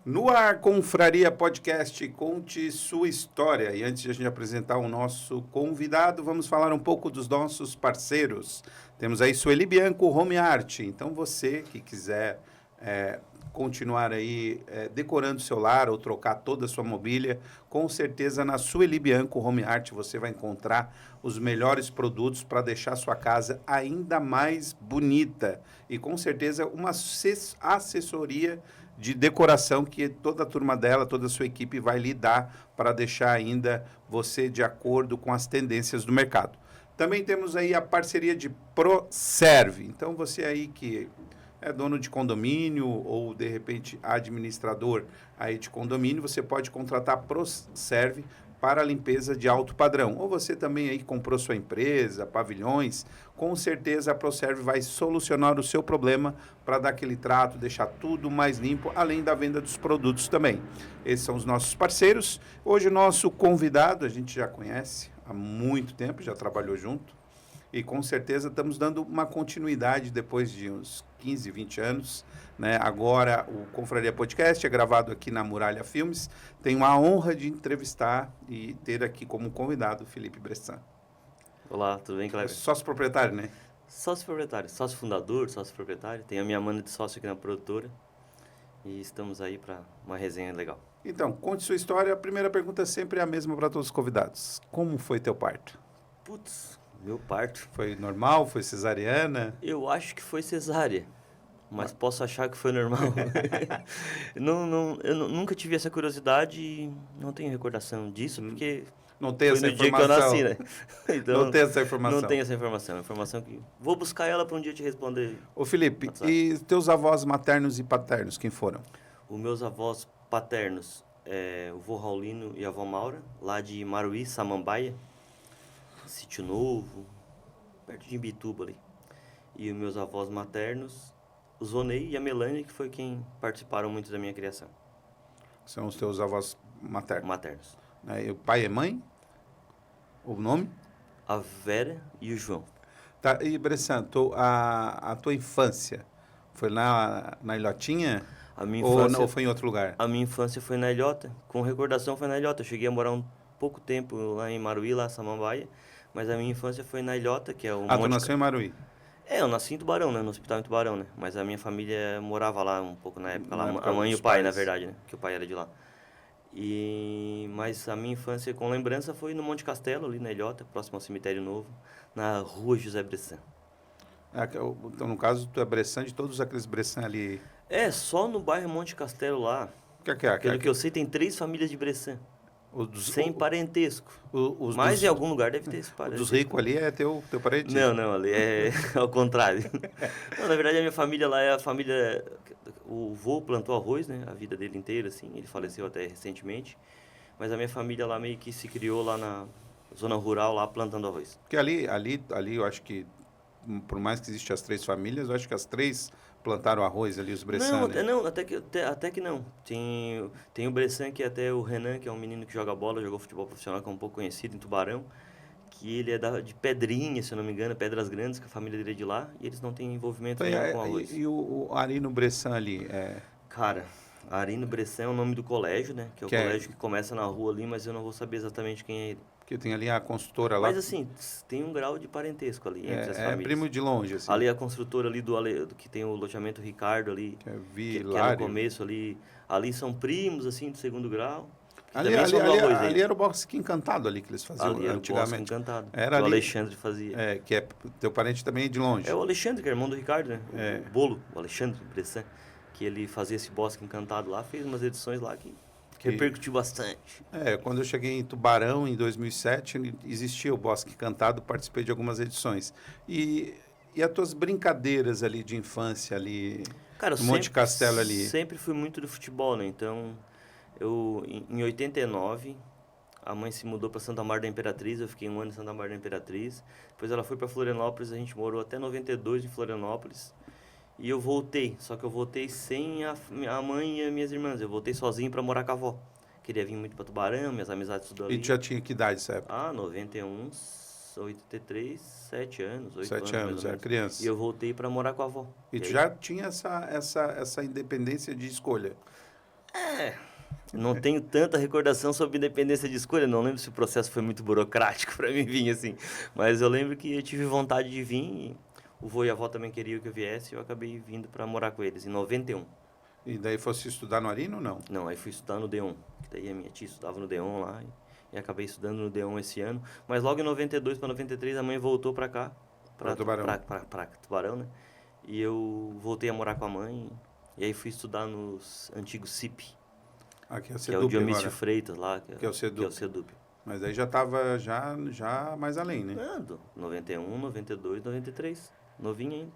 No ar, Confraria Podcast, conte sua história. E antes de a gente apresentar o nosso convidado, vamos falar um pouco dos nossos parceiros. Temos aí Sueli Bianco Home Art. Então, você que quiser continuar aí decorando seu lar ou trocar toda a sua mobília, com certeza na Sueli Bianco Home Art você vai encontrar os melhores produtos para deixar sua casa ainda mais bonita. E com certeza uma assessoria de decoração que toda a turma dela, toda a sua equipe vai lhe dar para deixar ainda você de acordo com as tendências do mercado. Também temos aí a parceria de ProServe. Então, você aí que é dono de condomínio ou, de repente, administrador aí de condomínio, você pode contratar a ProServe para a limpeza de alto padrão. Ou você também aí comprou sua empresa, pavilhões, com certeza a ProServe vai solucionar o seu problema para dar aquele trato, deixar tudo mais limpo, além da venda dos produtos também. Esses são os nossos parceiros. Hoje o nosso convidado, a gente já conhece há muito tempo, já trabalhou junto. E com certeza estamos dando uma continuidade depois de uns 15, 20 anos. Né? Agora o Confraria Podcast é gravado aqui na Muralha Filmes. Tenho a honra de entrevistar e ter aqui como convidado o Felipe Bressan. Olá, tudo bem, Cleber? Sócio proprietário, né? Sócio proprietário, sócio fundador, sócio proprietário. Tenho a minha mana de sócio aqui na produtora. E estamos aí para uma resenha legal. Então, conte sua história. A primeira pergunta sempre é a mesma para todos os convidados. Como foi teu parto? Putz, meu parto. Foi normal? Foi cesariana? Eu acho que foi cesárea, mas posso achar que foi normal. Eu nunca tive essa curiosidade e não tenho recordação disso, porque não tem foi essa no informação. dia que eu nasci, né? Então, não tem essa informação. Não tenho essa informação. Informação que vou buscar ela para um dia te responder. Ô Felipe, e teus avós maternos e paternos, quem foram? Os meus avós paternos, o vô Raulino e a avó Maura, lá de Maruí, Samambaia, Sítio Novo, perto de Imbituba ali. E os meus avós maternos, o Zonei e a Melanie, que foi quem participaram muito da minha criação. São os teus avós maternos? Maternos. E o pai e mãe? O nome? A Vera e o João. Tá, e Bressan, a tua infância foi na Ilhotinha? A minha infância, ou foi em outro lugar? A minha infância foi na Ilhota, com recordação foi na Ilhota. Eu cheguei a morar um pouco tempo lá em Maruí, lá em Samambaia, mas a minha infância foi na Ilhota, que é um tu nasceu em Maruí? Eu nasci em Tubarão, né? No hospital em Tubarão, né? Mas a minha família morava lá um pouco na época, lá, a mãe e o pai, na verdade, né? Que o pai era de lá. Mas a minha infância com lembrança foi no Monte Castelo, ali na Ilhota, próximo ao Cemitério Novo, na Rua José Bressan. Então, no caso, tu é Bressan de todos aqueles Bressan ali? Só no bairro Monte Castelo lá, pelo que eu sei, tem 3 famílias de Bressan. Sem parentesco. Mas em algum lugar deve ter esse parentesco. Dos ricos ali é teu parente? Não, ali é ao contrário. Não, na verdade, a minha família lá é a família... O vô plantou arroz, né? A vida dele inteira, assim. Ele faleceu até recentemente. Mas a minha família lá meio que se criou lá na zona rural, lá plantando arroz. Porque ali eu acho que, por mais que existam as 3 famílias, eu acho que as 3 plantaram arroz ali, os Bressan, né? Não, até que não. Tem o Bressan, que é até o Renan, que é um menino que joga bola, jogou futebol profissional, que é um pouco conhecido em Tubarão, que ele é de Pedrinha, se eu não me engano, Pedras Grandes, que a família dele é de lá, e eles não têm envolvimento nenhum com arroz. E o Arino Bressan ali? Cara, Arino Bressan é o nome do colégio, né? Que é o colégio que começa na rua ali, mas eu não vou saber exatamente quem é ele. Porque tem ali a construtora lá. Mas assim, tem um grau de parentesco ali entre as famílias. É primo de longe, assim. Ali a construtora ali que tem o loteamento Ricardo ali, que é no começo ali. Ali são primos, assim, do 2º grau. Ali era o Bosque Encantado ali que eles faziam ali era antigamente. O Bosque Encantado, era o Alexandre fazia. Que é teu parente também de longe. É o Alexandre, que é irmão do Ricardo, né? O Bolo, o Alexandre Bressan, que ele fazia esse Bosque Encantado lá, fez umas edições lá que repercutiu bastante. Quando eu cheguei em Tubarão, em 2007, existia o Bosque Encantado, participei de algumas edições. E as tuas brincadeiras ali de infância ali, Cara, no Monte Castelo ali? Sempre fui muito do futebol, né? Então, em 89, a mãe se mudou para Santa Maria da Imperatriz, eu fiquei 1 ano em Santa Maria da Imperatriz. Depois ela foi para Florianópolis, a gente morou até 92 em Florianópolis. E eu voltei, só que eu voltei sem a mãe e as minhas irmãs. Eu voltei sozinho para morar com a avó. Queria vir muito para Tubarão, minhas amizades tudo ali. E tu já tinha que idade essa época? 91, 83, 7 anos, 8 7 anos, era criança. E eu voltei para morar com a avó. E tu já tinha essa independência de escolha? Não tenho tanta recordação sobre independência de escolha, não lembro se o processo foi muito burocrático para mim vir assim, mas eu lembro que eu tive vontade de vir, e o vô e a avó também queriam que eu viesse, e eu acabei vindo para morar com eles, em 91. E daí fosse estudar no Arino ou não? Não, aí fui estudar no D1, que daí a minha tia estudava no D1 lá, e acabei estudando no D1 esse ano, mas logo em 92 para 93 a mãe voltou para cá, para Tubarão, né? E eu voltei a morar com a mãe, e aí fui estudar nos antigos CIP. Aqui é o Que é o Sedup Dionísio agora. Freitas lá, Que é o Sedup. que é o Sedup. Mas aí já estava já mais além, né? Ando, 91, 92, 93, novinho ainda.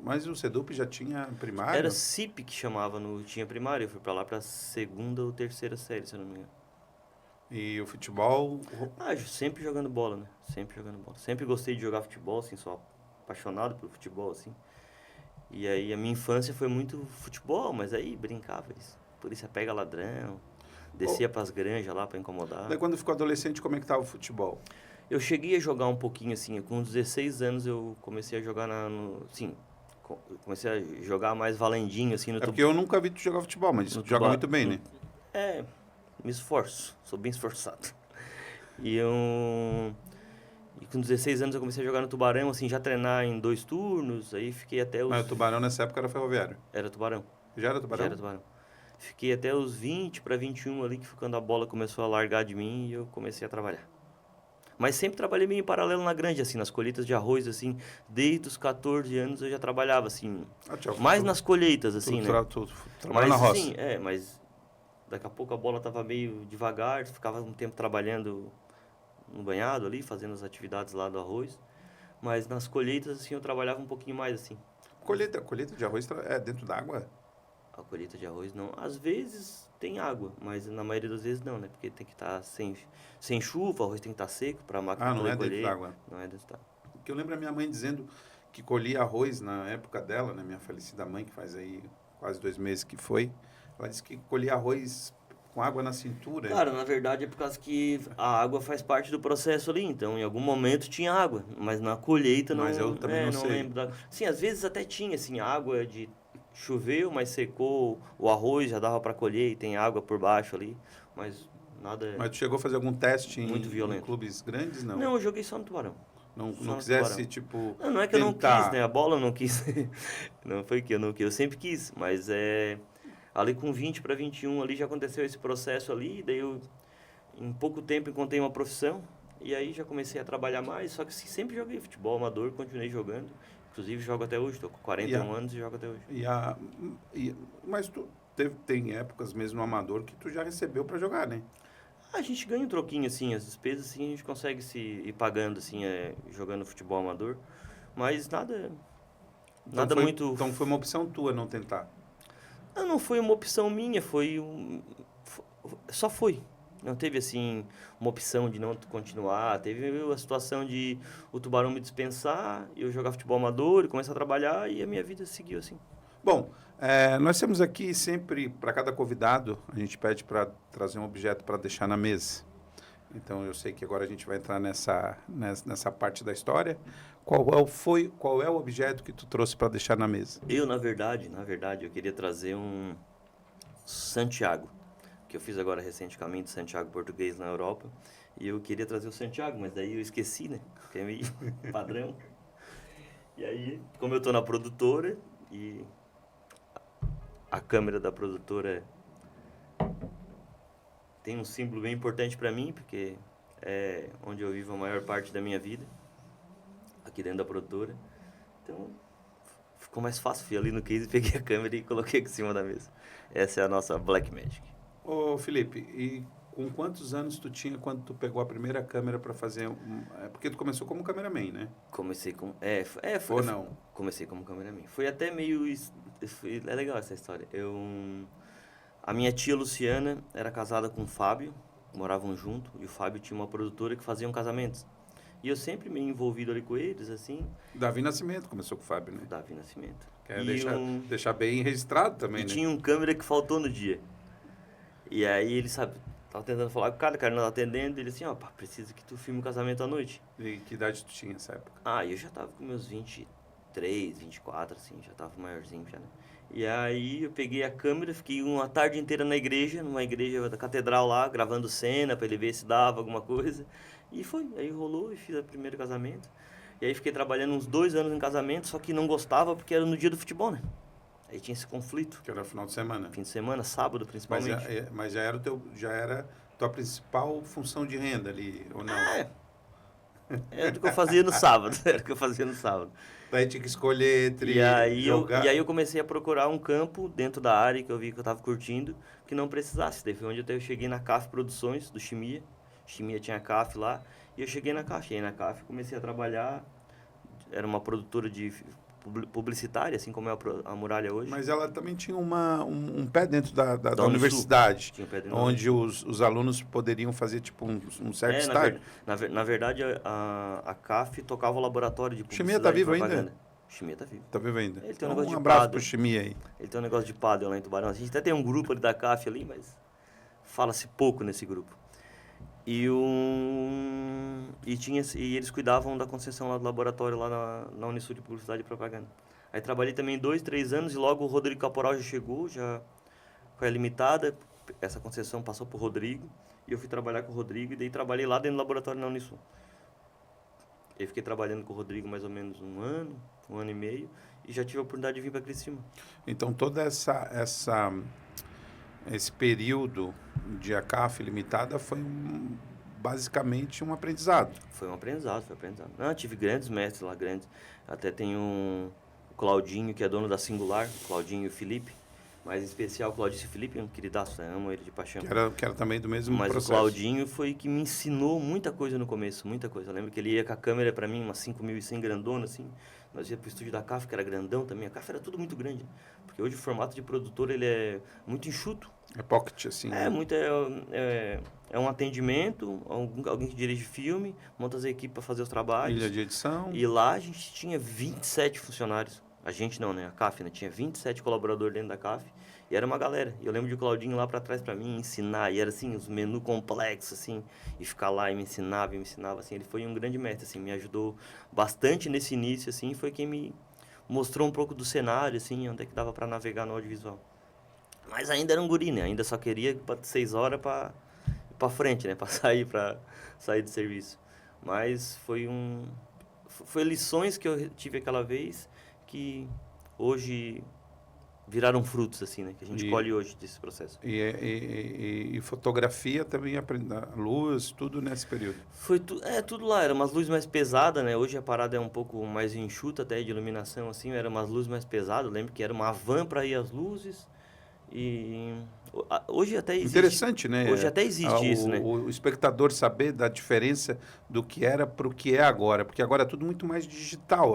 Mas o Sedup já tinha primário? Era CIP que chamava, tinha primário, eu fui pra lá pra segunda ou terceira série, se eu não me engano. E o futebol... Sempre jogando bola, né? Sempre jogando bola. Sempre gostei de jogar futebol, assim, sou apaixonado pelo futebol, assim. E aí a minha infância foi muito futebol, mas aí brincava isso. Polícia pega ladrão, descia pras granjas lá pra incomodar. Daí quando ficou adolescente, como é que tava o futebol? Eu cheguei a jogar um pouquinho assim, com 16 anos eu comecei a jogar comecei a jogar mais valendinho assim no Porque eu nunca vi tu jogar futebol, mas joga muito bem, né? Me esforço, sou bem esforçado. E com 16 anos eu comecei a jogar no Tubarão, assim, já treinar em 2 turnos, aí fiquei até os... Mas o Tubarão nessa época era ferroviário? Era Tubarão. Já era Tubarão? Já era Tubarão. Fiquei até os 20 para 21 ali, que foi quando a bola começou a largar de mim e eu comecei a trabalhar. Mas sempre trabalhei meio em paralelo na grande, assim, nas colheitas de arroz, assim, desde os 14 anos eu já trabalhava, assim, mais nas colheitas, assim, né? Tu trabalhava na roça? Sim, mas daqui a pouco a bola tava meio devagar, ficava um tempo trabalhando no banhado ali, fazendo as atividades lá do arroz, mas nas colheitas, assim, eu trabalhava um pouquinho mais, assim. Colheita de arroz é dentro d'água? A colheita de arroz não. Às vezes tem água, mas na maioria das vezes não, né? Porque tem que estar sem chuva, o arroz tem que estar seco para a máquina poder colher. Dentro d'água? Não é dentro d'água. Porque eu lembro a minha mãe dizendo que colhia arroz na época dela, né? Minha falecida mãe, que faz aí quase 2 meses que foi. Ela disse que colhia arroz com água na cintura. Cara, na verdade é por causa que a água faz parte do processo ali, então em algum momento tinha água, mas na colheita não. Mas eu também não sei. Lembro sim, às vezes até tinha assim água de choveu, mas secou o arroz, já dava para colher e tem água por baixo ali, mas nada. Mas tu chegou a fazer algum teste muito violento. Em clubes grandes, não? Não, eu joguei só no Tubarão. Não quisesse, tipo, não é que eu não quis, né? A bola eu não quis. Não foi que eu não quis, eu sempre quis, mas ali com 20 para 21 ali já aconteceu esse processo ali, daí eu em pouco tempo encontrei uma profissão e aí já comecei a trabalhar mais, só que sempre joguei futebol amador, continuei jogando. Inclusive jogo até hoje, estou com 41 anos e jogo até hoje. Mas tu tem épocas mesmo no amador que tu já recebeu para jogar, né? A gente ganha um troquinho, assim, as despesas, assim, a gente consegue se ir pagando, assim, jogando futebol amador. Mas nada muito... Então foi uma opção tua não tentar? Não foi uma opção minha, só foi. Não teve, assim, uma opção de não continuar. Teve a situação de o Tubarão me dispensar, eu jogar futebol amador, começar a trabalhar e a minha vida seguiu, assim. Bom, nós temos aqui sempre, para cada convidado, a gente pede para trazer um objeto para deixar na mesa. Então, eu sei que agora a gente vai entrar nessa parte da história. Qual é o objeto que tu trouxe para deixar na mesa? Eu, na verdade, eu queria trazer um Santiago, que eu fiz agora recentemente, Santiago português na Europa. E eu queria trazer o Santiago, mas daí eu esqueci, né? Que é meio padrão. E aí, como eu tô na produtora e a câmera da produtora tem um símbolo bem importante para mim, porque é onde eu vivo a maior parte da minha vida, aqui dentro da produtora. Então, ficou mais fácil. Fui ali no case, peguei a câmera e coloquei aqui em cima da mesa. Essa é a nossa Blackmagic. Ô, Felipe, e com quantos anos tu tinha quando tu pegou a primeira câmera para fazer porque tu começou como cameraman, né? Comecei com... Ou não? Comecei como cameraman. Foi até meio... É legal essa história. A minha tia Luciana era casada com o Fábio, moravam junto, e o Fábio tinha uma produtora que fazia casamentos. E eu sempre meio envolvido ali com eles, assim... Davi Nascimento começou com o Fábio, né? Davi Nascimento. Quer deixar bem registrado também, né? E tinha um câmera que faltou no dia. E aí ele, tava tentando falar com o cara não tava atendendo, ele assim, preciso que tu filme o casamento à noite. E que idade tu tinha nessa época? Eu já tava com meus 20 23, 24, assim, já tava maiorzinho já, né? E aí eu peguei a câmera, fiquei uma tarde inteira na igreja, numa igreja da catedral lá, gravando cena pra ele ver se dava alguma coisa. E foi, aí rolou e fiz o primeiro casamento. E aí fiquei trabalhando uns 2 anos em casamento, só que não gostava porque era no dia do futebol, né? Aí tinha esse conflito. Que era final de semana. Fim de semana, sábado principalmente. Mas já era tua principal função de renda ali, ou não? Era o que eu fazia no sábado, era o que eu fazia no sábado. Daí tinha que escolher entre E aí, jogar... eu comecei a procurar um campo dentro da área que eu vi que eu estava curtindo, que não precisasse. Daí foi onde eu cheguei na CAF Produções, do Chimia. Chimia tinha CAF lá, e eu cheguei na CAF. Cheguei na CAF, comecei a trabalhar, era uma produtora de publicitária, assim como é a Muralha hoje. Mas ela também tinha um pé dentro da universidade, tinha um pé dentro onde os alunos poderiam fazer tipo um certo estágio. Na verdade, a CAF tocava o laboratório de publicidade. Chimia tá vivo ainda? ainda? Chimia tá vivo. Tá vivo ainda. Ele tem um Então, negócio de abraço paddle. pro Chimia aí. Ele tem um negócio de paddle lá em Tubarão. A gente até tem um grupo ali da CAF ali, mas fala-se pouco nesse grupo. E eles cuidavam da concessão lá do laboratório lá na Unisul de Publicidade e Propaganda. Aí trabalhei também 2, 3 anos e logo o Rodrigo Caporal já chegou, já foi limitada. Essa concessão passou pro Rodrigo e eu fui trabalhar com o Rodrigo e daí trabalhei lá dentro do laboratório na Unisul. Eu fiquei trabalhando com o Rodrigo mais ou menos um ano e meio e já tive a oportunidade de vir para Criciúma. Então todo esse período de ACAF limitada foi basicamente um aprendizado. Foi aprendizado. Não, tive grandes mestres lá, grandes. Até tem o Claudinho, que é dono da Singular, Claudinho e o Felipe. Mais em especial, o Claudinho e o Felipe, um queridaço, né? Amo ele de paixão. Que era também do mesmo Mas processo. o Claudinho foi que me ensinou muita coisa no começo, muita coisa. Eu lembro que ele ia com a câmera pra mim, uma 5100 grandona, assim. Nós ia pro estúdio da CAF, que era grandão também. A CAF era tudo muito grande, porque hoje o formato de produtor, ele é muito enxuto. É pocket, assim. É um atendimento, alguém que dirige filme, monta as equipes para fazer os trabalhos. Ilha de edição. E lá a gente tinha 27 funcionários. A gente não, né? A CAF, né? Tinha 27 colaboradores dentro da CAF. E era uma galera. E eu lembro de o Claudinho lá para trás para mim ensinar. E era assim, os menus complexos, assim. E ficar lá e me ensinava, assim. Ele foi um grande mestre, assim. Me ajudou bastante nesse início, assim. Foi quem me mostrou um pouco do cenário, assim. Onde é que dava para navegar no audiovisual. Mas ainda era um guri, né? Ainda só queria 6 horas para frente, né? Para sair do serviço. Mas foi lições que eu tive aquela vez que hoje viraram frutos, assim, né? Que a gente colhe hoje desse processo. E fotografia também, luz, tudo nesse período? Foi tudo lá. Era umas luzes mais pesadas, né? Hoje a parada é um pouco mais enxuta até de iluminação, assim. Era umas luzes mais pesadas. Eu lembro que era uma van para ir as luzes. E hoje até existe. Interessante, né? Hoje até existe isso, né? O espectador saber da diferença do que era para o que é agora, porque agora é tudo muito mais digital.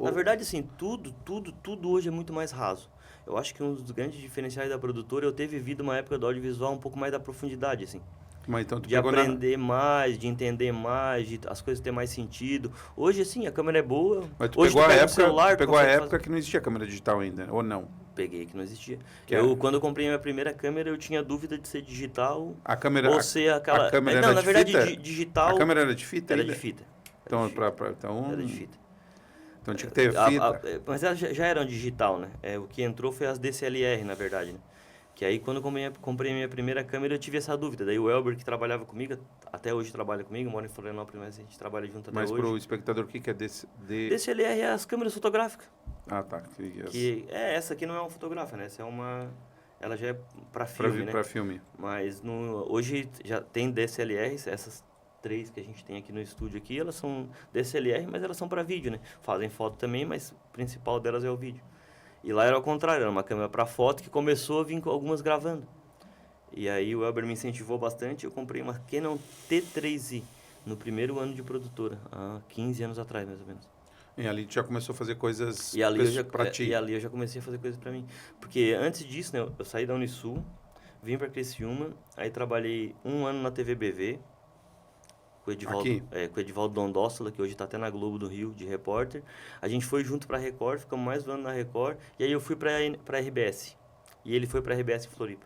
Na verdade, assim, tudo hoje é muito mais raso. Eu acho que um dos grandes diferenciais da produtora é eu ter vivido uma época do audiovisual um pouco mais da profundidade, assim. Mas então de aprender mais, de entender mais, de as coisas ter mais sentido. Hoje, assim, a câmera é boa. Mas tu hoje pegou a época que não existia câmera digital ainda, ou não? Peguei, que não existia. Quando eu comprei a minha primeira câmera, eu tinha dúvida de ser digital ou ser aquela... A câmera não, era na de verdade, fita? digital... A câmera era de fita Era ainda? de fita. Então, Era de fita. Então tinha que ter fita. Mas elas já eram digital, né? O que entrou foi as DSLR, na verdade, né? Que aí, quando eu comprei a minha primeira câmera, eu tive essa dúvida. Daí o Elber, que trabalhava comigo, até hoje trabalha comigo, mora em Florianópolis, mas a gente trabalha junto até hoje. Mas pro espectador, o que é DSLR é as câmeras fotográficas. Ah, tá. Essa aqui não é uma fotográfica, né? Essa é uma... Ela já é para filme, né? Para filme. Mas hoje já tem DSLRs, essas 3 que a gente tem aqui no estúdio aqui, elas são DSLR, mas elas são para vídeo, né? Fazem foto também, mas o principal delas é o vídeo. E lá era ao contrário, era uma câmera para foto que começou a vir com algumas gravando. E aí o Elber me incentivou bastante, eu comprei uma Canon T3i no primeiro ano de produtora, há 15 anos atrás, mais ou menos. E ali já começou a fazer coisas para ti. E ali eu já comecei a fazer coisas para mim. Porque antes disso, né, eu saí da Unisul, vim para Criciúma, aí trabalhei 1 ano na TVBV, com o Edivaldo Dondossola, que hoje está até na Globo do Rio, de repórter. A gente foi junto para a Record, ficamos mais um ano na Record, e aí eu fui para a RBS. E ele foi para a RBS em Floripa.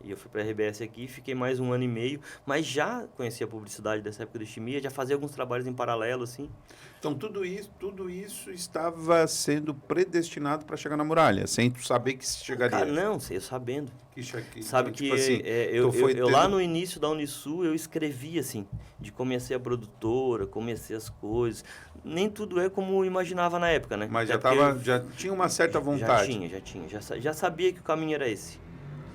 E eu fui para a RBS aqui, fiquei mais 1 ano e meio, mas já conhecia a publicidade dessa época do Chimia, já fazia alguns trabalhos em paralelo, assim. Então, tudo isso estava sendo predestinado para chegar na muralha, sem tu saber que chegaria. Cara, não, sei, eu sabendo. Que, Sabe então, que tipo assim, eu, tu foi eu lá tendo- no início da Unisul, eu escrevia, assim, de como ia ser a produtora, como ia ser as coisas. Nem tudo é como eu imaginava na época, né? Mas Até porque já tinha uma certa vontade. Já tinha. Já sabia que o caminho era esse.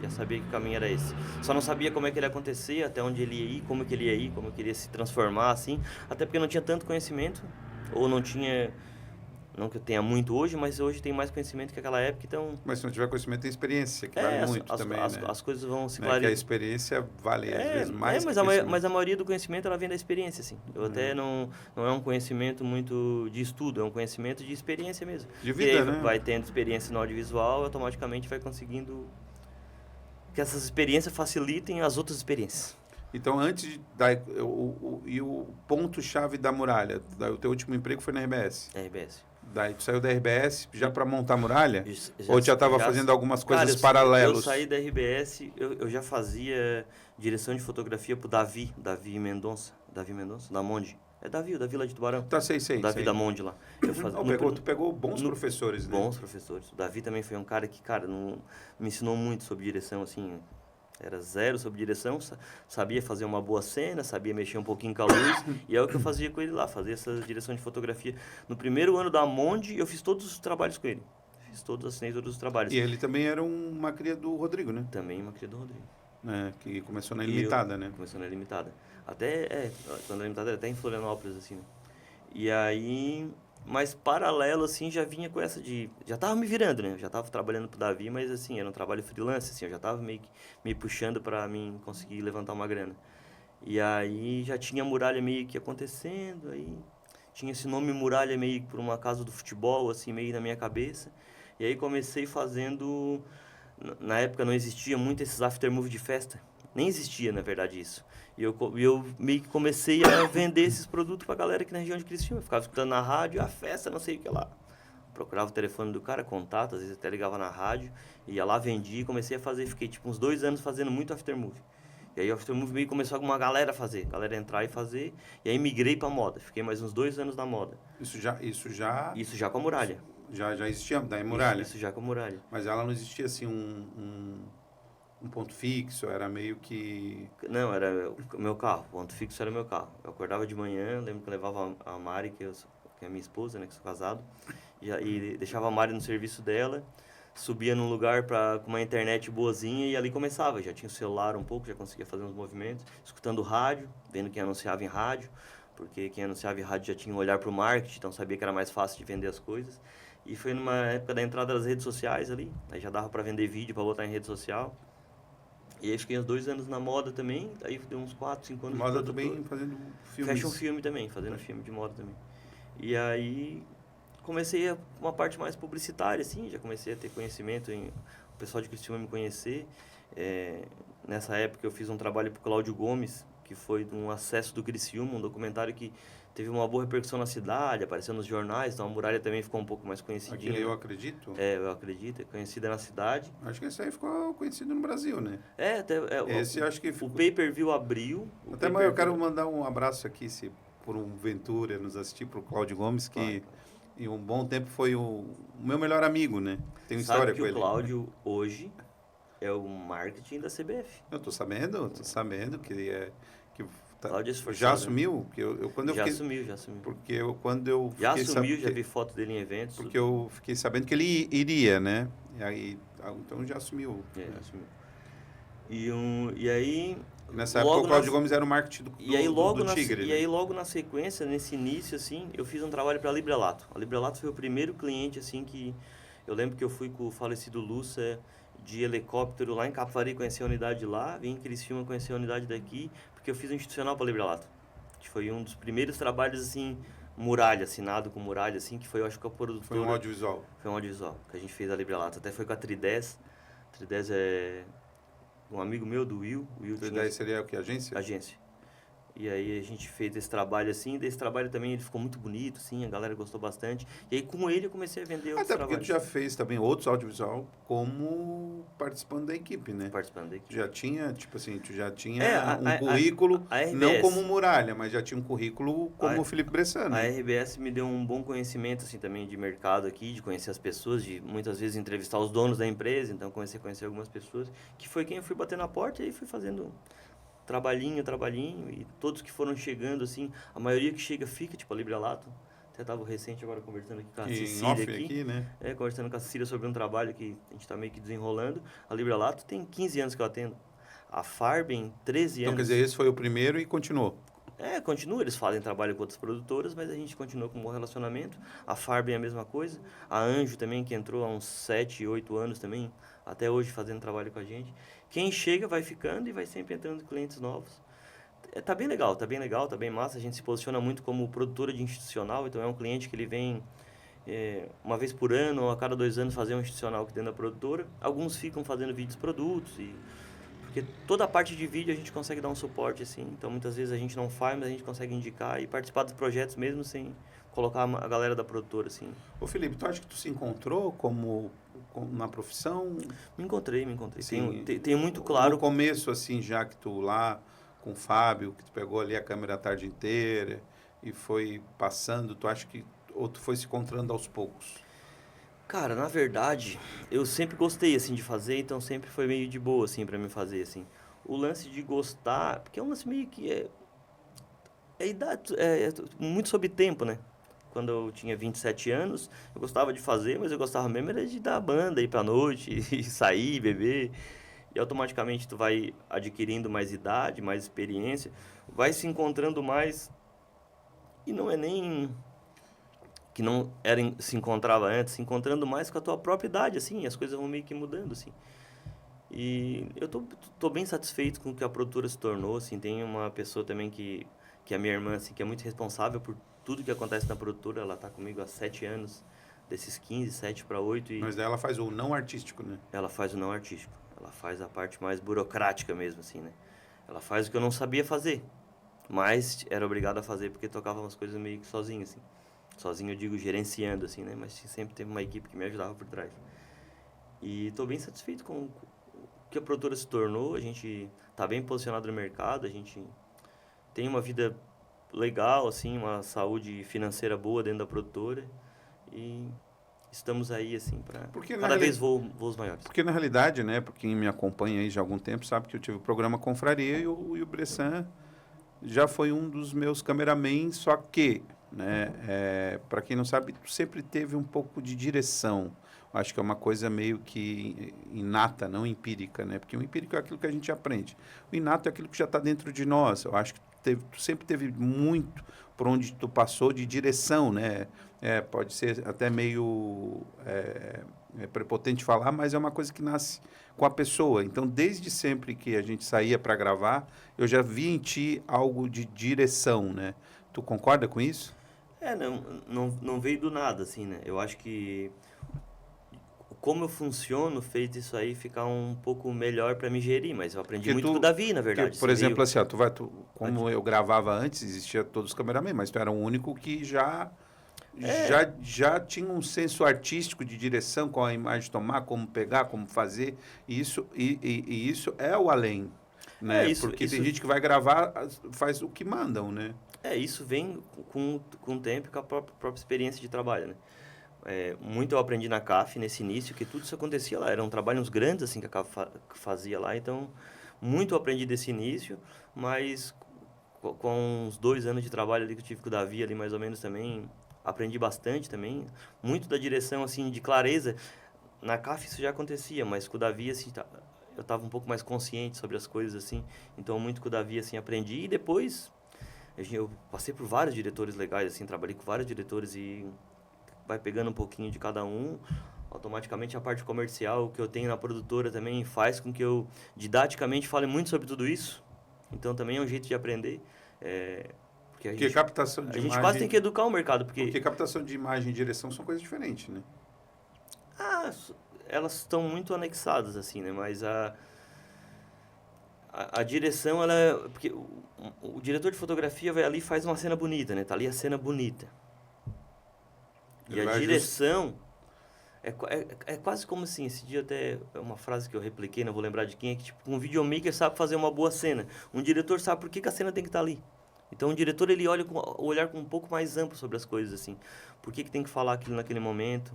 Já sabia que o caminho era esse. Só não sabia como é que ele ia acontecer, até onde ele ia ir, como que ele ia ir, como que ele ia se transformar, assim. Até porque eu não tinha tanto conhecimento, ou não tinha... Não que eu tenha muito hoje, mas hoje tem mais conhecimento que aquela época, então... Mas se não tiver conhecimento, tem experiência, que vale muito também, né? as coisas vão se Né? Que a clareando. experiência vale, às vezes, mais mas que conhecimento. mas a maioria do conhecimento, ela vem da experiência, assim. Eu até não é um conhecimento muito de estudo, é um conhecimento de experiência mesmo. De E vida, aí né? vai tendo experiência no audiovisual, automaticamente vai conseguindo que essas experiências facilitem as outras experiências. Então, e o ponto-chave da muralha, o teu último emprego foi na RBS. RBS. Daí tu saiu da RBS já para montar a muralha? Já- Ou já estava já- fazendo algumas coisas Cara, paralelas? Eu saí da RBS, eu já fazia direção de fotografia pro Davi Mendonça, da Monde. É Davi, o Davi lá de Tubarão. Tá, sei. O Davi da Monde lá. Eu fazia, Tu pegou bons professores, né? Bons professores. O Davi também foi um cara que, cara, me ensinou muito sobre direção, assim. Era zero sobre direção, sabia fazer uma boa cena, sabia mexer um pouquinho com a luz, e é o que eu fazia com ele lá, fazia essa direção de fotografia. No primeiro ano da Monde, eu fiz todos os trabalhos com ele. Assinei todos os trabalhos. E ele também era uma cria do Rodrigo, né? Também uma cria do Rodrigo. Que começou na Ilimitada, né? Começou na Ilimitada. Quando a Ilimitada era até em Florianópolis, assim, né? E aí... Mas paralelo, assim, já vinha com essa de... Já tava me virando, né? Eu já tava trabalhando pro Davi, mas, assim, era um trabalho freelance, assim. Eu já tava meio que me puxando pra mim conseguir levantar uma grana. E aí já tinha muralha meio que acontecendo, aí... Tinha esse nome muralha meio que por uma casa do futebol, assim, meio na minha cabeça. E aí comecei fazendo... Na época não existia muito esses aftermovie de festa. Nem existia, na verdade, isso. E eu meio que comecei a vender esses produtos pra galera aqui na região de Criciúma. Eu ficava escutando na rádio, a festa, não sei o que lá. Procurava o telefone do cara, contato, às vezes até ligava na rádio. Ia lá, vendia e comecei a fazer. Fiquei tipo uns 2 anos fazendo muito aftermovie. E aí o aftermovie meio que começou uma galera a fazer. Galera entrar e fazer. E aí migrei pra moda. Fiquei mais uns 2 anos na moda. Isso já com a muralha. Já existia da muralha? Isso já com a muralha. Mas ela não existia assim um ponto fixo, era meio que... Não, era o meu carro, o ponto fixo era o meu carro. Eu acordava de manhã, lembro que eu levava a Mari, que é a minha esposa, né, que sou casado, e deixava a Mari no serviço dela, subia num lugar com uma internet boazinha e ali começava. Já tinha o celular um pouco, já conseguia fazer uns movimentos, escutando rádio, vendo quem anunciava em rádio, porque quem anunciava em rádio já tinha um olhar para o marketing, então sabia que era mais fácil de vender as coisas. E foi numa época da entrada das redes sociais ali, aí já dava para vender vídeo, para botar em rede social. E aí fiquei uns 2 anos na moda também, aí deu uns 4, 5 anos moda também, fazendo filmes. Fashion filme também, fazendo filme de moda também. E aí comecei uma parte mais publicitária, assim, já comecei a ter conhecimento, o pessoal de Criciúma me conhecer. Nessa época eu fiz um trabalho para o Cláudio Gomes, que foi de um acesso do Criciúma, um documentário que teve uma boa repercussão na cidade, apareceu nos jornais, então a muralha também ficou um pouco mais conhecidinha. Aquele Eu Acredito? Eu acredito, é conhecida na cidade. Acho que esse aí ficou conhecido no Brasil, né? Esse acho que ficou... O pay-per-view abriu. Até eu quero mandar um abraço aqui, se por um Ventura nos assistir, pro Cláudio Gomes, que em um bom tempo foi o meu melhor amigo, né? Tem uma história com ele. O Cláudio hoje é o marketing da CBF. Eu tô sabendo que ele é... Já assumiu? Que quando eu já assumiu. Porque quando eu já assumiu, já vi foto dele em eventos. Porque eu fiquei sabendo que ele iria, né? E aí, então já assumiu. Já assumiu. E aí... Nessa época o Cláudio Gomes era o marketing do Tigre. E aí logo na sequência, nesse início, assim, eu fiz um trabalho para a Librelato. A Librelato foi o primeiro cliente, assim, que... Eu lembro que eu fui com o falecido Lúcia de helicóptero lá em Capivari, conhecer a unidade lá, vim em Criciúma conhecer a unidade daqui, porque eu fiz um institucional para a Librelato. Que foi um dos primeiros trabalhos, assim, muralha, assinado com muralha, assim, que foi, eu acho que a produtora... Foi um audiovisual. Foi um audiovisual, que a gente fez a Librelato. Até foi com a Tridez. A Tridez é um amigo meu, do Will. Tridez seria o que? Agência? Agência. E aí a gente fez esse trabalho assim, desse trabalho também ele ficou muito bonito, assim, a galera gostou bastante. E aí com ele eu comecei a vender outros Até porque tu trabalhos. já fez também outros audiovisual como participando da equipe, né? Participando da equipe. Já tinha, tipo assim, tu já tinha É, um currículo, a não RBS. como Muralha, mas já tinha um currículo como o Felipe Bressan, A né? RBS me deu um bom conhecimento assim também de mercado aqui, de conhecer as pessoas, de muitas vezes entrevistar os donos da empresa, então comecei a conhecer algumas pessoas, que foi quem eu fui bater na porta e aí fui fazendo trabalhinho, e todos que foram chegando assim, a maioria que chega fica, tipo a Librelato. Até estava recente agora conversando aqui com a E em Cecília off aqui, né? conversando com a Cecília sobre um trabalho que a gente está meio que desenrolando. A Librelato tem 15 anos que eu atendo. A Farben, 13 Então, quer anos. dizer, esse foi o primeiro e continuou. Continua, eles fazem trabalho com outras produtoras, mas a gente continua com um bom relacionamento. A Farben é a mesma coisa. A Anjo também, que entrou há uns 7, 8 anos também, até hoje fazendo trabalho com a gente. Quem chega vai ficando e vai sempre entrando clientes novos. Tá bem legal, tá bem legal, tá bem massa. A gente se posiciona muito como produtora de institucional, então é um cliente que ele vem uma vez por ano ou a cada 2 anos fazer um institucional aqui dentro da produtora. Alguns ficam fazendo vídeos produtos e porque toda a parte de vídeo a gente consegue dar um suporte, assim. Então, muitas vezes a gente não faz, mas a gente consegue indicar e participar dos projetos mesmo sem colocar a galera da produtora, assim. Ô Felipe, tu acha que tu se encontrou como na profissão? Me encontrei. Sim, Tenho muito no claro... começo, assim, já que tu lá com o Fábio, que tu pegou ali a câmera a tarde inteira e foi passando, tu acha que ou tu foi se encontrando aos poucos? Cara, na verdade, eu sempre gostei, assim, de fazer, então sempre foi meio de boa, assim, pra mim fazer, assim. O lance de gostar, porque é um lance meio que idade, muito sobre tempo, né? Quando eu tinha 27 anos, eu gostava de fazer, mas eu gostava mesmo era de dar banda, ir pra noite, e sair, beber. E automaticamente tu vai adquirindo mais idade, mais experiência, vai se encontrando mais. E não é nem que não era, se encontrava antes, se encontrando mais com a tua própria idade, assim, as coisas vão meio que mudando, assim. E eu tô bem satisfeito com o que a produtora se tornou, assim, tem uma pessoa também que é a minha irmã, assim, que é muito responsável por tudo que acontece na produtora, ela tá comigo há 7 anos, desses 15, 7 para 8, e Mas daí ela faz o não artístico, né? ela faz o não artístico, ela faz a parte mais burocrática mesmo, assim, né? Ela faz o que eu não sabia fazer, mas era obrigado a fazer porque tocava umas coisas meio que sozinho, assim. Sozinho eu digo gerenciando, assim, né? Mas sempre teve uma equipe que me ajudava por trás. E tô bem satisfeito com o que a produtora se tornou, a gente tá bem posicionado no mercado, a gente tem uma vida legal, assim, uma saúde financeira boa dentro da produtora e estamos aí, assim, para Porque na cada reali- vez voos maiores. Porque na realidade, né, para quem me acompanha aí já há algum tempo, sabe que eu tive o programa Confraria e o Bressan já foi um dos meus cameramen, só que, né, para quem não sabe, sempre teve um pouco de direção. Acho que é uma coisa meio que inata, não empírica, né? Porque o empírico é aquilo que a gente aprende. O inato é aquilo que já está dentro de nós. Eu acho que tu sempre teve muito por onde tu passou de direção, né? Pode ser até meio prepotente falar, mas é uma coisa que nasce com a pessoa. Então, desde sempre que a gente saía para gravar, eu já vi em ti algo de direção, né? Tu concorda com isso? Não veio do nada, assim, né? Eu acho que como eu funciono fez isso aí ficar um pouco melhor para me gerir, mas eu aprendi Porque muito com o tu, Davi, na porque, verdade. por Assim, exemplo, veio... assim, ó, como eu gravava antes, existia todos os cameramen, mas tu era o único que É, já tinha um senso artístico de direção, qual a imagem tomar, como pegar, como fazer, e isso é o além, é né? isso, Porque tem isso, gente que vai gravar, faz o que mandam, né? isso vem com o tempo e com a própria experiência de trabalho, né? Muito eu aprendi na CAF nesse início, que tudo isso acontecia lá. Eram trabalhos grandes assim que a CAF fazia lá, então muito eu aprendi desse início, mas com uns 2 anos de trabalho ali que eu tive com o Davi ali mais ou menos também, aprendi bastante também. Muito da direção assim de clareza. Na CAF isso já acontecia, mas com o Davi assim, eu estava um pouco mais consciente sobre as coisas assim, então muito com o Davi assim aprendi e depois eu passei por vários diretores legais assim, trabalhei com vários diretores e vai pegando um pouquinho de cada um. Automaticamente a parte comercial que eu tenho na produtora também faz com que eu didaticamente fale muito sobre tudo isso. Então também é um jeito de aprender. Porque Porque captação a de gente quase tem imagem, que educar o mercado, porque porque captação de imagem e direção são coisas diferentes, né? ah, elas estão muito anexadas assim, né? Mas A direção, ela... Porque o diretor de fotografia vai ali e faz uma cena bonita, né? Tá ali a cena bonita. E a direção... É quase como assim, esse dia até é uma frase que eu repliquei, não vou lembrar de quem, é que tipo, um videomaker sabe fazer uma boa cena. Um diretor sabe por que a cena tem que estar ali. Então o diretor ele olha com o olhar com um pouco mais amplo sobre as coisas, assim. Por que tem que falar aquilo naquele momento?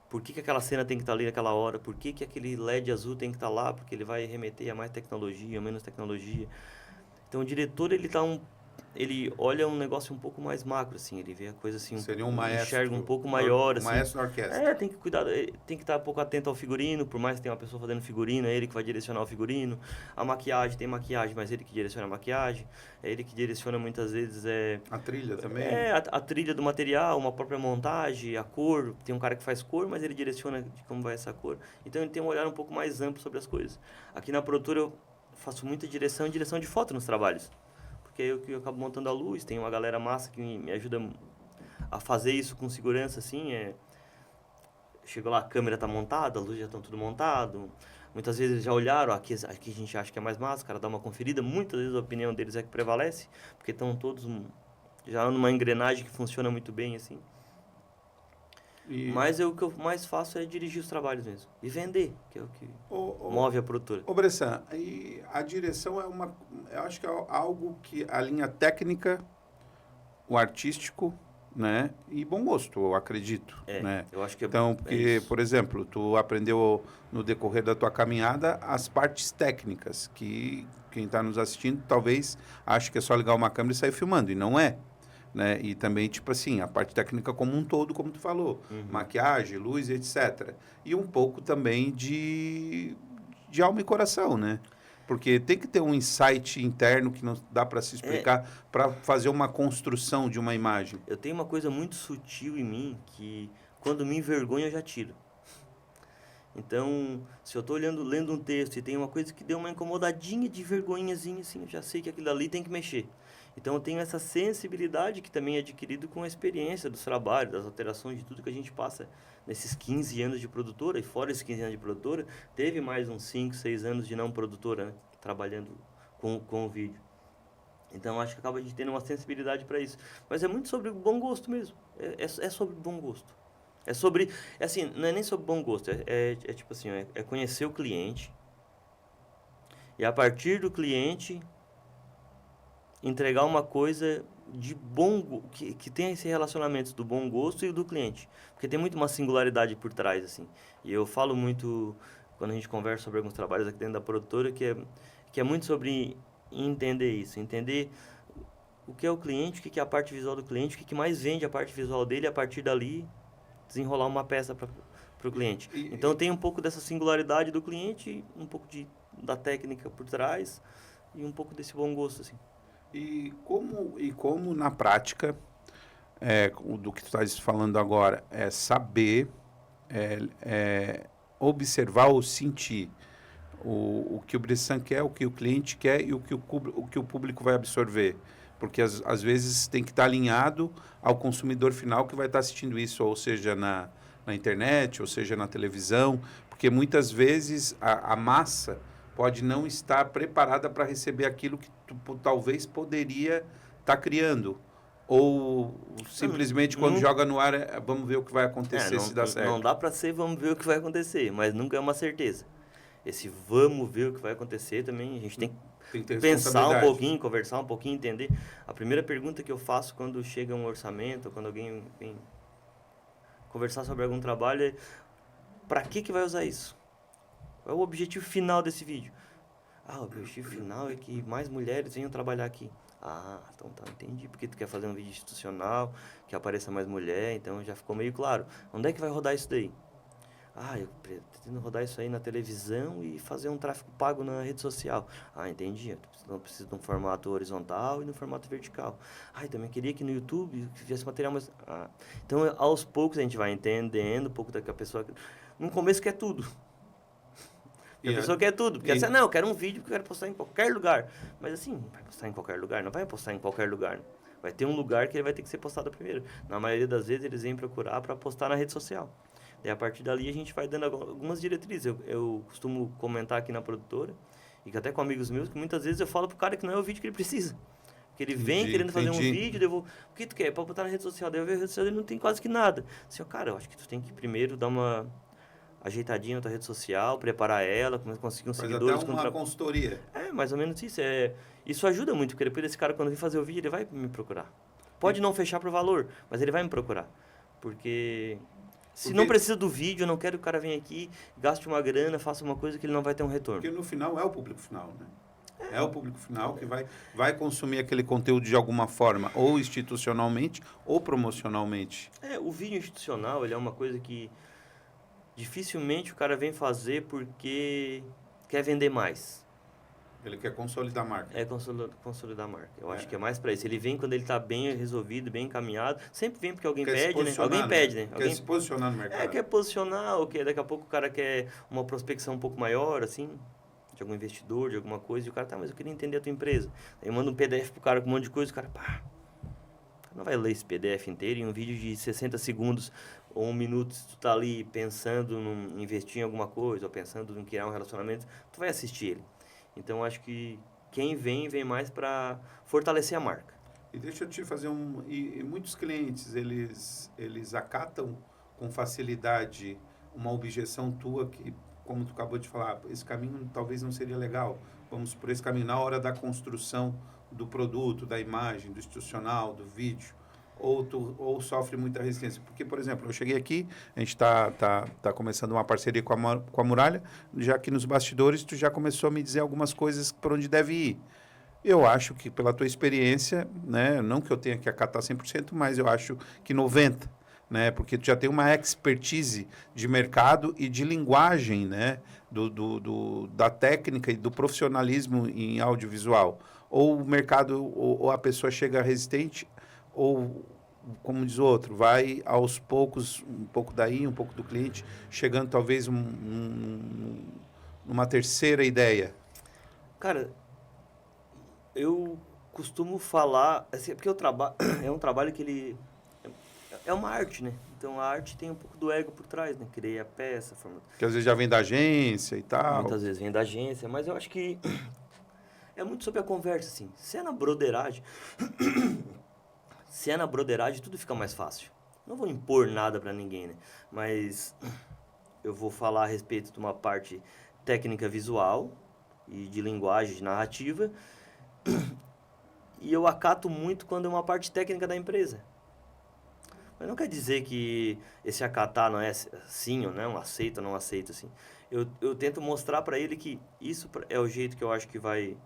Por que aquela cena tem que estar ali naquela hora? Por que aquele LED azul tem que estar lá? Porque ele vai remeter a mais tecnologia, a menos tecnologia. Então o diretor ele olha um negócio um pouco mais macro, assim, ele vê a coisa assim, Seria um maestro, enxerga um pouco maior, assim. maestro da orquestra. Tem que cuidar, tem que estar um pouco atento ao figurino, por mais que tenha uma pessoa fazendo figurino, é ele que vai direcionar o figurino. A maquiagem, tem maquiagem, mas é ele que direciona a maquiagem. É ele que direciona muitas vezes a trilha também. A trilha do material, uma própria montagem, a cor. Tem um cara que faz cor, mas ele direciona de como vai essa cor. Então ele tem um olhar um pouco mais amplo sobre as coisas. Aqui na produtora eu faço muita direção de foto nos trabalhos. Porque eu acabo montando a luz, tem uma galera massa que me ajuda a fazer isso com segurança, assim, Chegou lá, a câmera tá montada, a luz já estão tudo montado. Muitas vezes eles já olharam, aqui a gente acha que é mais massa, o cara dá uma conferida. Muitas vezes a opinião deles é que prevalece, porque estão todos já numa engrenagem que funciona muito bem, assim. Mas o que eu mais faço é dirigir os trabalhos mesmo. E vender, que é o que move a produtora. Ô, Bressan, e a direção eu acho que é algo que a linha técnica, o artístico, né? E bom gosto, eu acredito, né? Eu acho que então, porque, por exemplo, tu aprendeu no decorrer da tua caminhada as partes técnicas, que quem está nos assistindo talvez ache que é só ligar uma câmera e sair filmando, e não é. Né? E também, tipo assim, a parte técnica como um todo, como tu falou, maquiagem, luz, etc. E um pouco também de alma e coração, né? Porque tem que ter um insight interno que não dá para se explicar para fazer uma construção de uma imagem. Eu tenho uma coisa muito sutil em mim que quando me envergonho eu já tiro. Então, se eu estou lendo um texto e tem uma coisa que deu uma incomodadinha de vergonhazinha, assim, eu já sei que aquilo ali tem que mexer. Então, eu tenho essa sensibilidade que também é adquirido com a experiência dos trabalhos, das alterações, de tudo que a gente passa nesses 15 anos de produtora. E fora esses 15 anos de produtora, teve mais uns 5, 6 anos de não produtora, né? Trabalhando com o vídeo. Então, acho que acaba de ter uma sensibilidade para isso. Mas é muito sobre o bom gosto mesmo. É sobre bom gosto. É sobre, assim, não é nem sobre bom gosto, é tipo assim, é conhecer o cliente e a partir do cliente entregar uma coisa de bom, que tenha esse relacionamento do bom gosto e do cliente, porque tem muito uma singularidade por trás, assim, e eu falo muito, quando a gente conversa sobre alguns trabalhos aqui dentro da produtora, que é muito sobre entender isso, entender o que é o cliente, o que é a parte visual do cliente, o que mais vende a parte visual dele, a partir dali desenrolar uma peça para o cliente. Então tem um pouco dessa singularidade do cliente, um pouco da técnica por trás e um pouco desse bom gosto, assim. E como na prática, do que tu estás falando agora, é saber observar ou sentir o que o Bressan quer, o que o cliente quer e o que o público vai absorver. Porque às vezes tem que estar alinhado ao consumidor final que vai estar assistindo isso, ou seja, na internet, ou seja, na televisão, porque muitas vezes a massa pode não estar preparada para receber aquilo que tu talvez poderia estar criando. Ou simplesmente quando joga no ar, vamos ver o que vai acontecer se dá certo. Não dá para ser vamos ver o que vai acontecer, mas nunca é uma certeza. Esse vamos ver o que vai acontecer também, a gente tem que pensar um pouquinho, conversar um pouquinho, entender. A primeira pergunta que eu faço quando chega um orçamento, quando alguém vem conversar sobre algum trabalho é: para que vai usar isso? Qual é o objetivo final desse vídeo? O objetivo final é que mais mulheres venham trabalhar aqui. Então tá, entendi. Porque tu quer fazer um vídeo institucional, que apareça mais mulher, então já ficou meio claro. Onde é que vai rodar isso daí? Eu pretendo rodar isso aí na televisão e fazer um tráfego pago na rede social. Entendi. Eu preciso de um formato horizontal e no formato vertical. Eu também queria que no YouTube tivesse material mais... Então, aos poucos, a gente vai entendendo um pouco da que a pessoa... No começo quer tudo. A pessoa quer tudo. Porque assim, eu quero um vídeo que eu quero postar em qualquer lugar. Mas assim, vai postar em qualquer lugar? Não vai postar em qualquer lugar. Vai ter um lugar que ele vai ter que ser postado primeiro. Na maioria das vezes, eles vêm procurar para postar na rede social. E a partir dali a gente vai dando algumas diretrizes. Eu costumo comentar aqui na produtora E que até com amigos meus, que muitas vezes eu falo pro cara que não é o vídeo que ele precisa. Que ele vem Entendi, querendo fazer um entendi. vídeo, daí eu vou, o que tu quer? Pra botar na rede social. Daí eu vejo a rede social e não tem quase que nada. Assim, ó, cara, eu acho que tu tem que primeiro dar uma ajeitadinha na tua rede social, preparar ela, conseguir uns Faz até seguidores. uma consultoria. É, mais ou menos isso. Isso ajuda muito, porque depois desse cara, quando vir fazer o vídeo, ele vai me procurar. Pode não fechar pro valor, mas ele vai me procurar. Porque se não precisa do vídeo, eu não quero que o cara venha aqui, gaste uma grana, faça uma coisa que ele não vai ter um retorno. Porque no final é o público final, né? É o público final que vai consumir aquele conteúdo de alguma forma, ou institucionalmente, ou promocionalmente. O vídeo institucional, ele é uma coisa que dificilmente o cara vem fazer porque quer vender mais. Ele quer consolidar a marca. É consolidar a marca. Eu acho que é mais para isso. Ele vem quando ele está bem resolvido, bem encaminhado. Sempre vem porque alguém pede, né? Alguém pede, né? Quer se posicionar no mercado. Quer posicionar, ou daqui a pouco o cara quer uma prospecção um pouco maior, assim, de algum investidor, de alguma coisa, e o cara, tá, mas eu queria entender a tua empresa. Aí eu mando um PDF pro cara com um monte de coisa, o cara, pá, não vai ler esse PDF inteiro em um vídeo de 60 segundos ou 1 minuto, se tu tá ali pensando em investir em alguma coisa, ou pensando em criar um relacionamento, tu vai assistir ele. Então, eu acho que quem vem mais para fortalecer a marca. E deixa eu te fazer E muitos clientes, eles acatam com facilidade uma objeção tua que, como tu acabou de falar, esse caminho talvez não seria legal. Vamos por esse caminho na hora da construção do produto, da imagem, do institucional, do vídeo. Ou sofre muita resistência. Porque, por exemplo, eu cheguei aqui, a gente tá começando uma parceria com a Muralha, já que nos bastidores tu já começou a me dizer algumas coisas por onde deve ir. Eu acho que pela tua experiência, né, não que eu tenha que acatar 100%, mas eu acho que 90%, né, porque tu já tem uma expertise de mercado e de linguagem, né, da técnica e do profissionalismo em audiovisual. Ou o mercado, ou a pessoa chega resistente, ou, como diz o outro, vai aos poucos, um pouco daí, um pouco do cliente, chegando talvez numa terceira ideia. Cara, eu costumo falar, assim, porque o trabalho é um trabalho que ele é uma arte, né? Então a arte tem um pouco do ego por trás, né? Criar a peça, que às vezes já vem da agência e tal. Muitas vezes vem da agência, mas eu acho que é muito sobre a conversa, assim. Se é na broderagem, tudo fica mais fácil. Não vou impor nada pra ninguém, né? Mas eu vou falar a respeito de uma parte técnica visual e de linguagem, de narrativa. E eu acato muito quando é uma parte técnica da empresa. Mas não quer dizer que esse acatar não é sim ou não, aceito ou não aceito, assim. Eu tento mostrar para ele que isso é o jeito que eu acho que vai...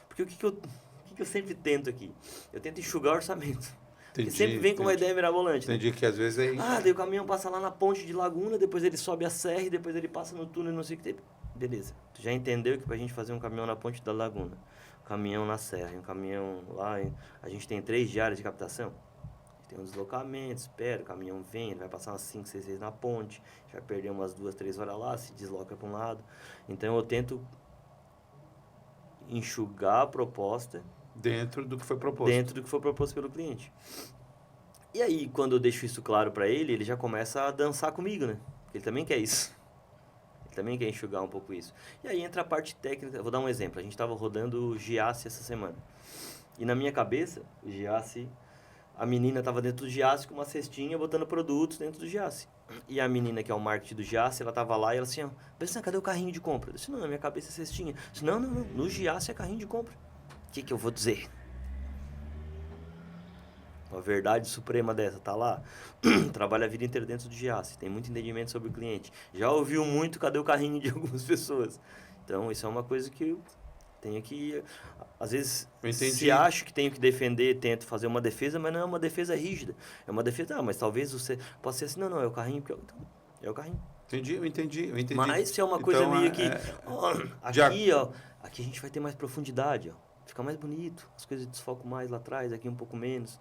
Porque o que eu sempre tento aqui? Eu tento enxugar o orçamento. Porque sempre vem com uma ideia mirabolante. Entendi, né? Que às vezes é... daí o caminhão passa lá na ponte de Laguna, depois ele sobe a serra, depois ele passa no túnel, não sei o que tem. Beleza. Tu já entendeu que pra gente fazer um caminhão na ponte da Laguna, um caminhão na serra, um caminhão lá... A gente tem 3 diárias de captação. Tem um deslocamento, espera, o caminhão vem, ele vai passar umas 5, 6 vezes na ponte, vai perder umas 2, 3 horas lá, se desloca para um lado. Então eu tento enxugar a proposta dentro do que foi proposto pelo cliente. E aí, quando eu deixo isso claro para ele, ele já começa a dançar comigo, né? Porque ele também quer isso. Ele também quer enxugar um pouco isso. E aí entra a parte técnica. Vou dar um exemplo. A gente estava rodando o Giasse essa semana. E na minha cabeça, o Giasse... A menina estava dentro do Giasse com uma cestinha botando produtos dentro do Giasse. E a menina que é o marketing do Giasse, ela estava lá e ela assim, ó, Bressan, cadê o carrinho de compra? Eu disse, não, na minha cabeça é cestinha. Eu disse, não, no Giasse é carrinho de compra. O que eu vou dizer? Uma verdade suprema dessa, tá lá. Trabalha a vida inteira dentro do Giasse, tem muito entendimento sobre o cliente. Já ouviu muito, cadê o carrinho de algumas pessoas? Então, isso é uma coisa que eu tenho que... Às vezes, se acho que tenho que defender, tento fazer uma defesa, mas não é uma defesa rígida. É uma defesa, mas talvez você possa ser assim, não, é o carrinho, então, é o carrinho. Eu entendi. Mas se é uma coisa meio que, aqui a gente vai ter mais profundidade, ó, fica mais bonito, as coisas desfocam mais lá atrás, aqui um pouco menos.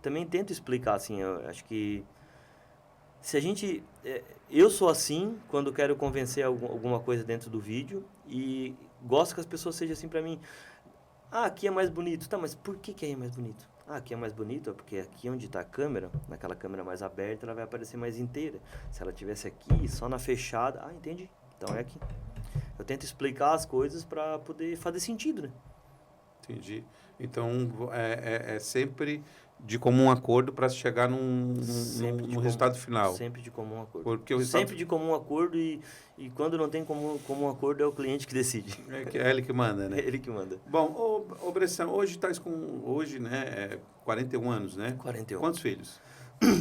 Também tento explicar, assim, eu acho que se a gente... eu sou assim quando quero convencer alguma coisa dentro do vídeo e gosto que as pessoas sejam assim pra mim. Aqui é mais bonito. Tá, mas por que aí é mais bonito? Aqui é mais bonito porque aqui onde está a câmera, naquela câmera mais aberta, ela vai aparecer mais inteira. Se ela tivesse aqui, só na fechada... entendi. Então é aqui. Eu tento explicar as coisas para poder fazer sentido, né? Entendi. Então, é sempre de comum acordo para chegar num resultado final. Sempre de comum acordo. Porque o Sempre de comum acordo e quando não tem comum acordo é o cliente que decide. É ele que manda, né? É ele que manda. Bom, ô Bressan, hoje estás com, né, 41 anos, né? 41. Quantos filhos?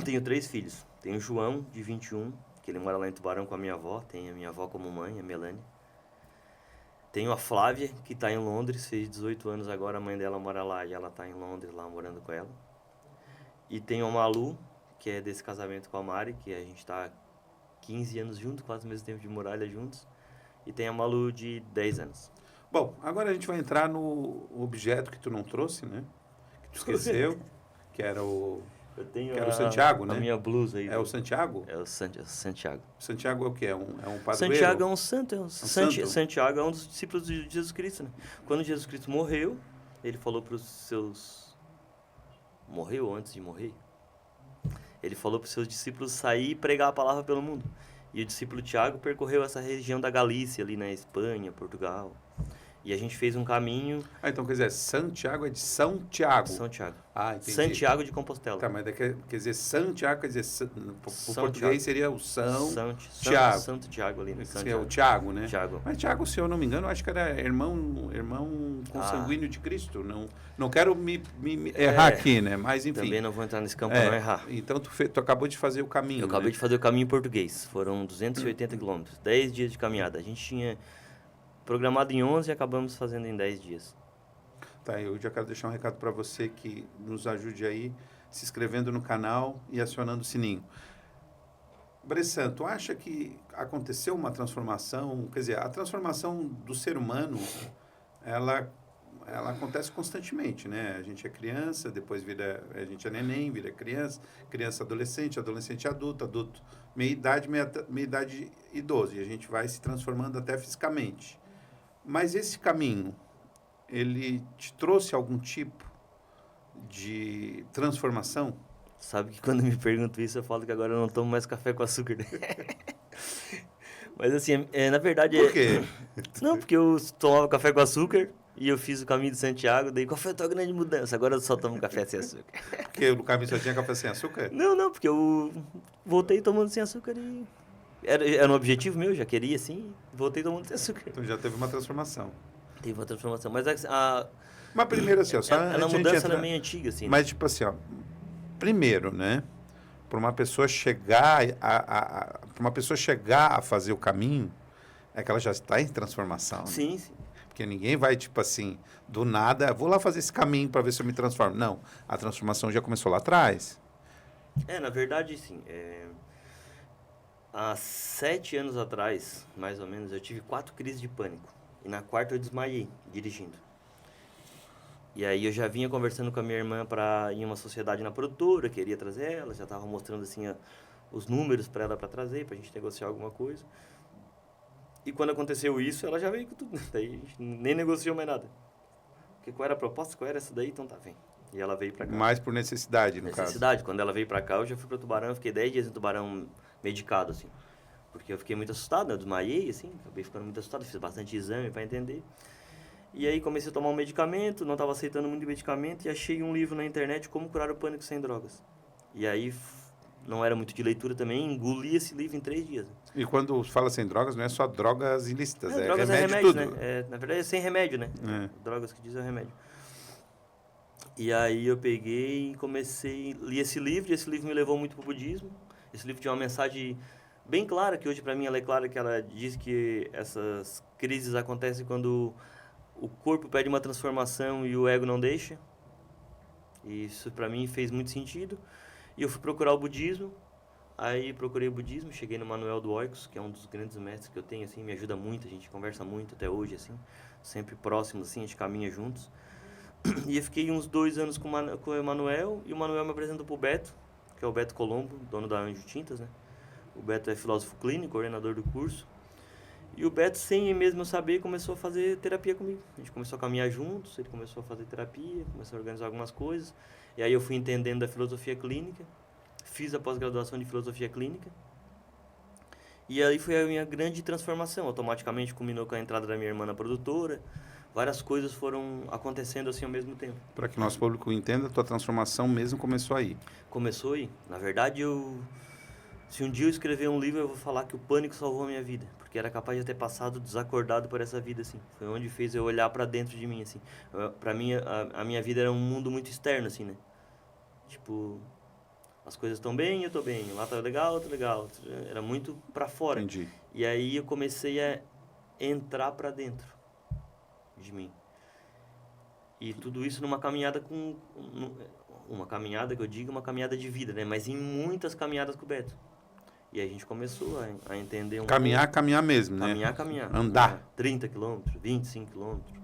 Tenho 3 filhos. Tenho o João, de 21, que ele mora lá em Tubarão com a minha avó. Tem a minha avó como mãe, a Melanie. Tenho a Flávia, que está em Londres, fez 18 anos agora, a mãe dela mora lá e ela está em Londres, lá morando com ela. E tenho a Malu, que é desse casamento com a Mari, que a gente está 15 anos juntos, quase o mesmo tempo de muralha juntos. E tem a Malu de 10 anos. Bom, agora a gente vai entrar no objeto que tu não trouxe, né? Que tu esqueceu, que era o... Eu tenho Que era o Santiago, né? A minha blusa aí. É o Santiago? É o Santiago. Santiago é o quê? É um padroeiro? Santiago é um santo. santo? Santiago é um dos discípulos de Jesus Cristo, né? Quando Jesus Cristo morreu, ele falou para os seus... Morreu antes de morrer? Ele falou para os seus discípulos sair e pregar a palavra pelo mundo. E o discípulo Tiago percorreu essa região da Galícia, ali na Espanha, Portugal. E a gente fez um caminho... Ah, então quer dizer, Santiago é de São Tiago. São Tiago. Ah, entendi. Santiago de Compostela. Tá, mas quer dizer, Santiago quer dizer, o português Tiago. Seria o São Tiago. Tiago. Santo Tiago ali, né? Que é o Tiago, né? Tiago. Mas Tiago, se eu não me engano, eu acho que era irmão consanguíneo de Cristo. Não quero me errar aqui, né? Mas enfim. Também não vou entrar nesse campo para não errar. Então tu acabou de fazer o caminho. Eu acabei de fazer o caminho em português. Foram 280 quilômetros, 10 dias de caminhada. A gente tinha programado em 11 e acabamos fazendo em 10 dias. Tá, eu já quero deixar um recado para você que nos ajude aí, se inscrevendo no canal e acionando o sininho. Bressan, tu acha que aconteceu uma transformação, quer dizer, a transformação do ser humano, ela acontece constantemente, né? A gente é criança, depois a gente é neném, vira criança, criança adolescente, adolescente adulto, meia idade idoso, e a gente vai se transformando até fisicamente. Mas esse caminho, ele te trouxe algum tipo de transformação? Sabe que quando me perguntam isso, eu falo que agora eu não tomo mais café com açúcar. Mas assim, na verdade... Por quê? Não, porque eu tomava café com açúcar e eu fiz o caminho de Santiago, daí qual foi a tua grande mudança? Agora eu só tomo café sem açúcar. Porque no caminho só tinha café sem açúcar? Não, porque eu voltei tomando sem açúcar e... Era um objetivo meu, já queria assim, voltei tomando sem açúcar. Então já teve uma transformação. Teve uma transformação, mas Mas primeiro assim, ó, só a mudança era meio antiga, assim. Mas tipo assim, ó, primeiro, né, para uma pessoa chegar a fazer o caminho, é que ela já está em transformação. Né? Sim. Porque ninguém vai, tipo assim, do nada, vou lá fazer esse caminho para ver se eu me transformo. Não, a transformação já começou lá atrás. Na verdade, sim. Há 7 anos atrás, mais ou menos, eu tive 4 crises de pânico. E na quarta eu desmaiei, dirigindo. E aí eu já vinha conversando com a minha irmã para ir em uma sociedade na produtora, queria trazer ela, já estava mostrando assim os números para ela para trazer, para a gente negociar alguma coisa. E quando aconteceu isso, ela já veio com tudo. Daí a gente nem negociou mais nada. Porque qual era a proposta? Qual era essa daí? Então tá, vem. E ela veio para cá. Mais por necessidade, no caso. Necessidade. Quando ela veio para cá, eu já fui para Tubarão, eu fiquei 10 dias em Tubarão medicado, assim. Porque eu fiquei muito assustado, né? Eu desmaiei, assim, acabei ficando muito assustado, fiz bastante exame para entender. E aí comecei a tomar um medicamento, não estava aceitando muito medicamento e achei um livro na internet, Como Curar o Pânico Sem Drogas. E aí, não era muito de leitura também, engoli esse livro em 3 dias. E quando fala sem drogas, não é só drogas ilícitas, drogas remédio tudo. Né? Na verdade é sem remédio, né? Drogas que dizem é remédio. E aí eu peguei e li esse livro, e esse livro me levou muito para o budismo. Esse livro tinha uma mensagem bem clara, que hoje para mim ela é clara, que ela diz que essas crises acontecem quando o corpo pede uma transformação e o ego não deixa. E isso para mim fez muito sentido. E eu fui procurar o budismo. Aí procurei o budismo, cheguei no Manuel do Oikos, que é um dos grandes mestres que eu tenho, assim, me ajuda muito, a gente conversa muito até hoje, assim, sempre próximos, assim, a gente caminha juntos. E eu fiquei uns 2 anos com o Emanuel, e o Manuel me apresentou pro Beto, que é o Beto Colombo, dono da Anjo Tintas, né? O Beto é filósofo clínico, coordenador do curso. E o Beto, sem mesmo eu saber, começou a fazer terapia comigo. A gente começou a caminhar juntos, ele começou a fazer terapia, começou a organizar algumas coisas. E aí eu fui entendendo da filosofia clínica, fiz a pós-graduação de filosofia clínica. E aí foi a minha grande transformação. Automaticamente culminou com a entrada da minha irmã na produtora. Várias coisas foram acontecendo assim ao mesmo tempo. Para que o nosso público entenda, a tua transformação mesmo começou aí. Começou aí. Na verdade, se um dia eu escrever um livro, eu vou falar que o pânico salvou a minha vida. Porque era capaz de ter passado desacordado por essa vida, assim. Foi onde fez eu olhar para dentro de mim, assim. Para mim, a minha vida era um mundo muito externo, assim, né? Tipo, as coisas estão bem, eu tô bem. Lá tá legal, tô legal. Era muito para fora. Entendi. E aí eu comecei a entrar para dentro de mim. E tudo isso numa caminhada uma caminhada que eu digo, uma caminhada de vida, né? Mas em muitas caminhadas com o Beto. E aí a gente começou a entender Caminhar mesmo, né? Caminhar. Andar. 30 quilômetros, 25 quilômetros,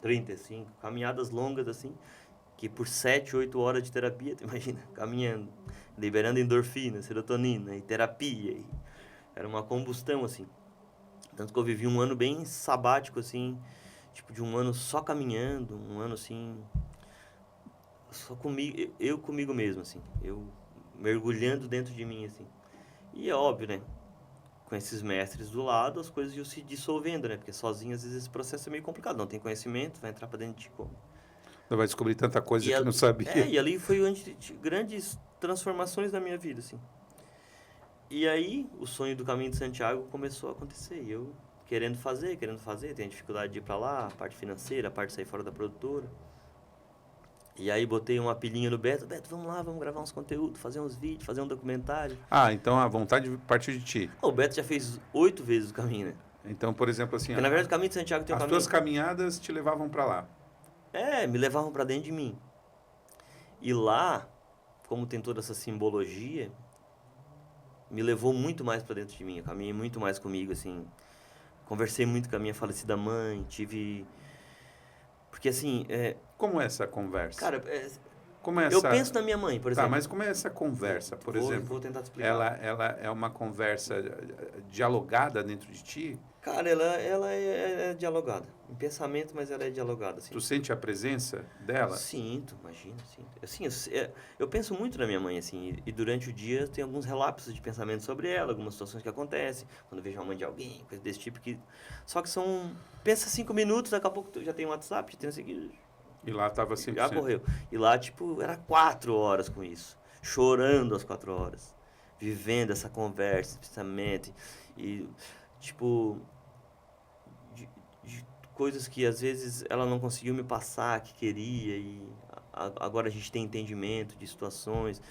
35. Caminhadas longas assim, que por 7, 8 horas de terapia, tu imagina, caminhando, liberando endorfina, serotonina e terapia. Era uma combustão, assim. Tanto que eu vivi um ano bem sabático, assim, tipo de um ano só caminhando, um ano assim, só comigo, eu comigo mesmo, assim, eu mergulhando dentro de mim, assim. E é óbvio, né? Com esses mestres do lado, as coisas iam se dissolvendo, né? Porque sozinho, às vezes, esse processo é meio complicado. Não tem conhecimento, vai entrar pra dentro de como. Você vai descobrir tanta coisa que não sabia. E ali foi onde grandes transformações na minha vida, assim. E aí, o sonho do Caminho de Santiago começou a acontecer. E eu querendo fazer, tenho dificuldade de ir pra lá, a parte financeira, a parte de sair fora da produtora. E aí botei uma pilhinha no Beto, vamos lá, vamos gravar uns conteúdos, fazer uns vídeos, fazer um documentário. Então a vontade partiu de ti. O Beto já fez 8 vezes o caminho, né? Então, por exemplo, assim... Porque, na verdade, o Caminho de Santiago tem um caminho... As tuas caminhadas te levavam para lá. Me levavam pra dentro de mim. E lá, como tem toda essa simbologia, me levou muito mais pra dentro de mim. Eu caminhei muito mais comigo, assim. Conversei muito com a minha falecida mãe, tive... Porque, assim... Como é essa conversa? Cara, como é eu penso na minha mãe, por exemplo. Tá, mas como é essa conversa, por exemplo? Vou tentar te explicar. Ela é uma conversa dialogada dentro de ti? Cara, ela é dialogada. Em pensamento, mas ela é dialogada, assim. Tu sente a presença dela? Sinto, imagina, sinto. Assim, eu penso muito na minha mãe, assim, e durante o dia tem alguns relapsos de pensamento sobre ela, algumas situações que acontecem, quando eu vejo a mãe de alguém, coisa desse tipo, que... Só que pensa 5 minutos, daqui a pouco tu já tem um WhatsApp, já tem um seguido. E lá tava 100%. Já correu. E lá, tipo, era 4 horas com isso. Chorando às 4 horas. Vivendo essa conversa, esse pensamento. E, tipo... De coisas que às vezes ela não conseguiu me passar, que queria. E agora a gente tem entendimento de situações,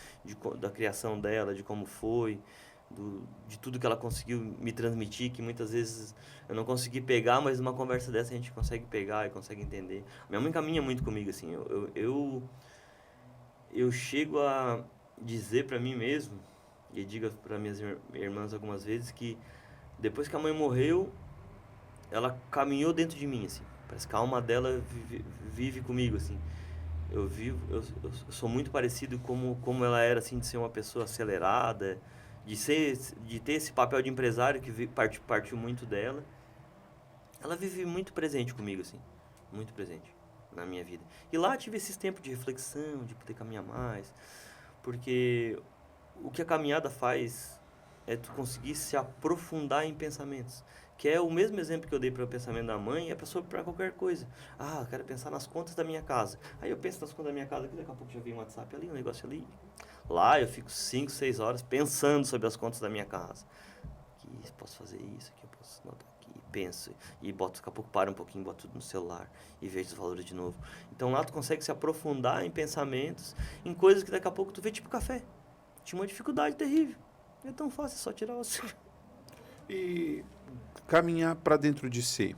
da criação dela, de como foi. De tudo que ela conseguiu me transmitir, que muitas vezes eu não consegui pegar, mas numa conversa dessa a gente consegue pegar e consegue entender. Minha mãe caminha muito comigo, assim. Eu chego a dizer pra mim mesmo, e digo para minhas irmãs algumas vezes, que depois que a mãe morreu, ela caminhou dentro de mim, assim. Parece que a alma dela vive comigo, assim. Eu sou muito parecido como ela era, assim, de ser uma pessoa acelerada, de ter esse papel de empresário que partiu muito dela. Ela vive muito presente comigo, assim, muito presente na minha vida. E lá tive esses tempos de reflexão, de poder caminhar mais, porque o que a caminhada faz é tu conseguir se aprofundar em pensamentos, que é o mesmo exemplo que eu dei para o pensamento da mãe, é para qualquer coisa. Eu quero pensar nas contas da minha casa. Aí eu penso nas contas da minha casa, que daqui a pouco já vem um WhatsApp ali, um negócio ali. Lá eu fico 5, 6 horas pensando sobre as contas da minha casa. Aqui posso fazer isso, aqui eu posso anotar aqui, penso. E daqui a pouco para um pouquinho, boto tudo no celular e vejo os valores de novo. Então lá tu consegue se aprofundar em pensamentos, em coisas que daqui a pouco tu vê, tipo café. Tinha uma dificuldade terrível. É tão fácil, é só tirar o... E caminhar para dentro de si.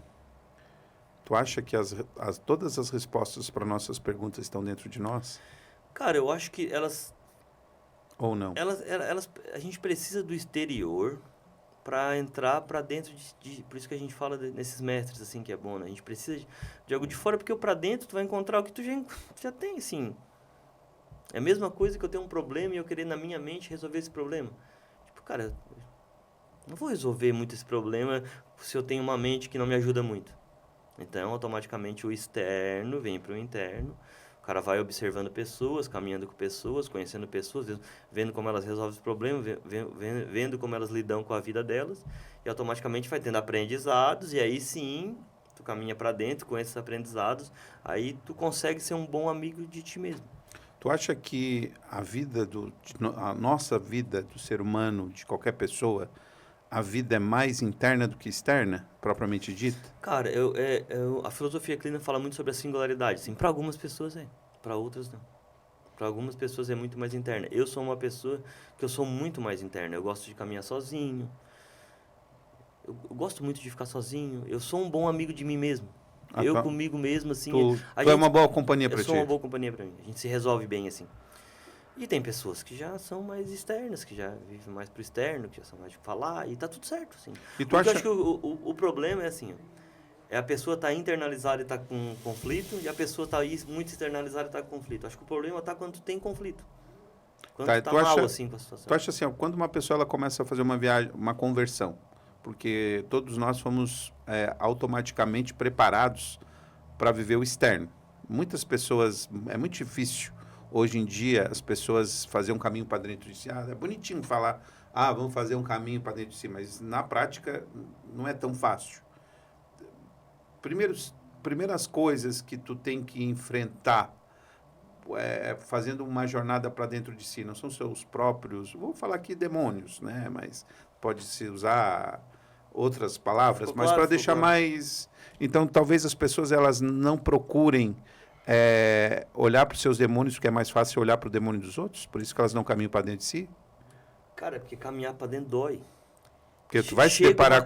Tu acha que todas as respostas para nossas perguntas estão dentro de nós? Cara, eu acho que elas... Ou não? A gente precisa do exterior para entrar para dentro por isso que a gente fala nesses mestres, assim, que é bom, né? A gente precisa de algo de fora, porque o para dentro tu vai encontrar o que tu já tem, assim. É a mesma coisa que eu tenho um problema e eu querer na minha mente resolver esse problema. Tipo, cara, não vou resolver muito esse problema se eu tenho uma mente que não me ajuda muito. Então, automaticamente, o externo vem para o interno O cara vai observando pessoas, caminhando com pessoas, conhecendo pessoas, vendo como elas resolvem os problemas, vendo como elas lidam com a vida delas, e automaticamente vai tendo aprendizados, e aí sim, tu caminha para dentro com esses aprendizados, aí tu consegue ser um bom amigo de ti mesmo. Tu acha que a nossa vida do ser humano, de qualquer pessoa, a vida é mais interna do que externa, propriamente dita? Cara, a filosofia clínica fala muito sobre a singularidade. Sim, para algumas pessoas é, para outras não. Para algumas pessoas é muito mais interna. Eu sou uma pessoa que eu sou muito mais interna. Eu gosto de caminhar sozinho. Eu gosto muito de ficar sozinho. Eu sou um bom amigo de mim mesmo. Eu comigo mesmo, assim. Tu é uma boa companhia para ti? Eu sou uma boa companhia para mim. A gente se resolve bem, assim. E tem pessoas que já são mais externas, que já vivem mais pro externo, que já são mais de falar, e tá tudo certo, assim. E tu acha... Eu acho que o problema é assim, é a pessoa tá internalizada e tá com conflito, e a pessoa tá muito externalizada e tá com conflito. Acho que o problema tá quando tem conflito. Quando tu tá mal, assim, com a situação. Tu acha assim, ó, quando uma pessoa ela começa a fazer uma viagem, uma conversão, porque todos nós fomos automaticamente preparados para viver o externo. Muitas pessoas, é muito difícil hoje em dia as pessoas fazerem um caminho para dentro de si. É bonitinho falar, vamos fazer um caminho para dentro de si, mas na prática não é tão fácil. Primeiras coisas que tu tem que enfrentar fazendo uma jornada para dentro de si, não são seus próprios, vou falar aqui demônios, né? Mas pode-se usar outras palavras, mas para deixar mais... Então, talvez as pessoas elas não procurem olhar para os seus demônios, porque é mais fácil olhar para o demônio dos outros, por isso que elas não caminham para dentro de si? Cara, porque caminhar para dentro dói. Porque tu vai se deparar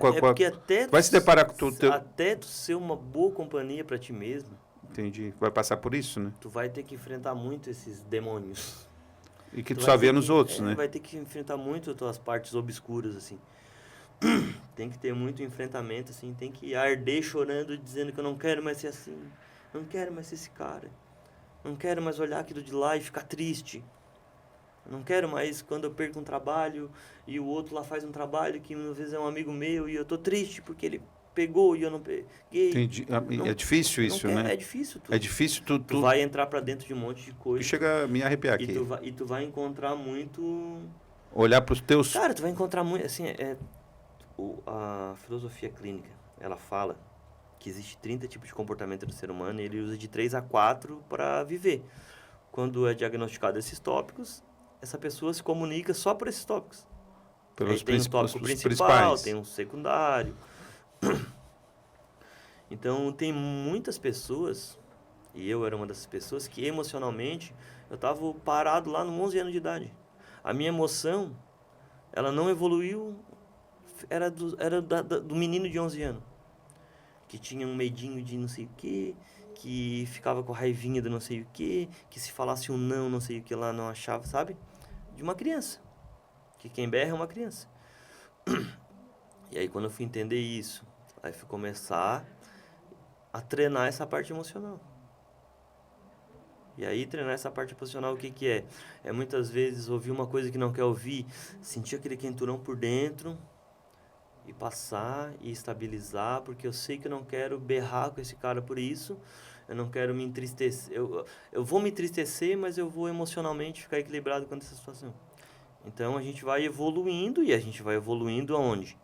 até tu ser uma boa companhia para ti mesmo. Entendi. Vai passar por isso, né? Tu vai ter que enfrentar muito esses demônios. E que tu só vê nos outros, né? Vai ter que enfrentar muito as tuas partes obscuras, assim. Tem que ter muito enfrentamento, assim. Tem que arder chorando, dizendo que eu não quero mais ser assim. Não quero mais ser esse cara. Não quero mais olhar aquilo de lá e ficar triste. Não quero mais quando eu perco um trabalho e o outro lá faz um trabalho que às vezes é um amigo meu e eu tô triste porque ele pegou e eu não peguei. Entendi. É difícil isso, né? É difícil. É difícil tu vai entrar pra dentro de um monte de coisa. Chega a me arrepiar aqui. E tu vai encontrar muito... Olhar pros teus... Cara, tu vai encontrar muito... Assim, a filosofia clínica, ela fala que existe 30 tipos de comportamento do ser humano e ele usa de 3 a 4 para viver. Quando é diagnosticado esses tópicos, essa pessoa se comunica só por esses tópicos. Aí tem um tópico principal, tem um secundário. Então, tem muitas pessoas, e eu era uma dessas pessoas, que emocionalmente eu estava parado lá no 11 anos de idade. A minha emoção, ela não evoluiu, era do menino de 11 anos, que tinha um medinho de não sei o quê, que ficava com raivinha do não sei o quê, que se falasse um não sei o que lá, não achava, sabe? De uma criança. Que quem berra é uma criança. E aí, quando eu fui entender isso, aí fui começar a treinar essa parte emocional. E aí, treinar essa parte emocional, o que é? É muitas vezes ouvir uma coisa que não quer ouvir, sentir aquele quenturão por dentro, e passar e estabilizar, porque eu sei que eu não quero berrar com esse cara por isso, eu não quero me entristecer. Eu vou me entristecer, mas eu vou emocionalmente ficar equilibrado com essa situação. Então, a gente vai evoluindo, e a gente vai evoluindo aonde?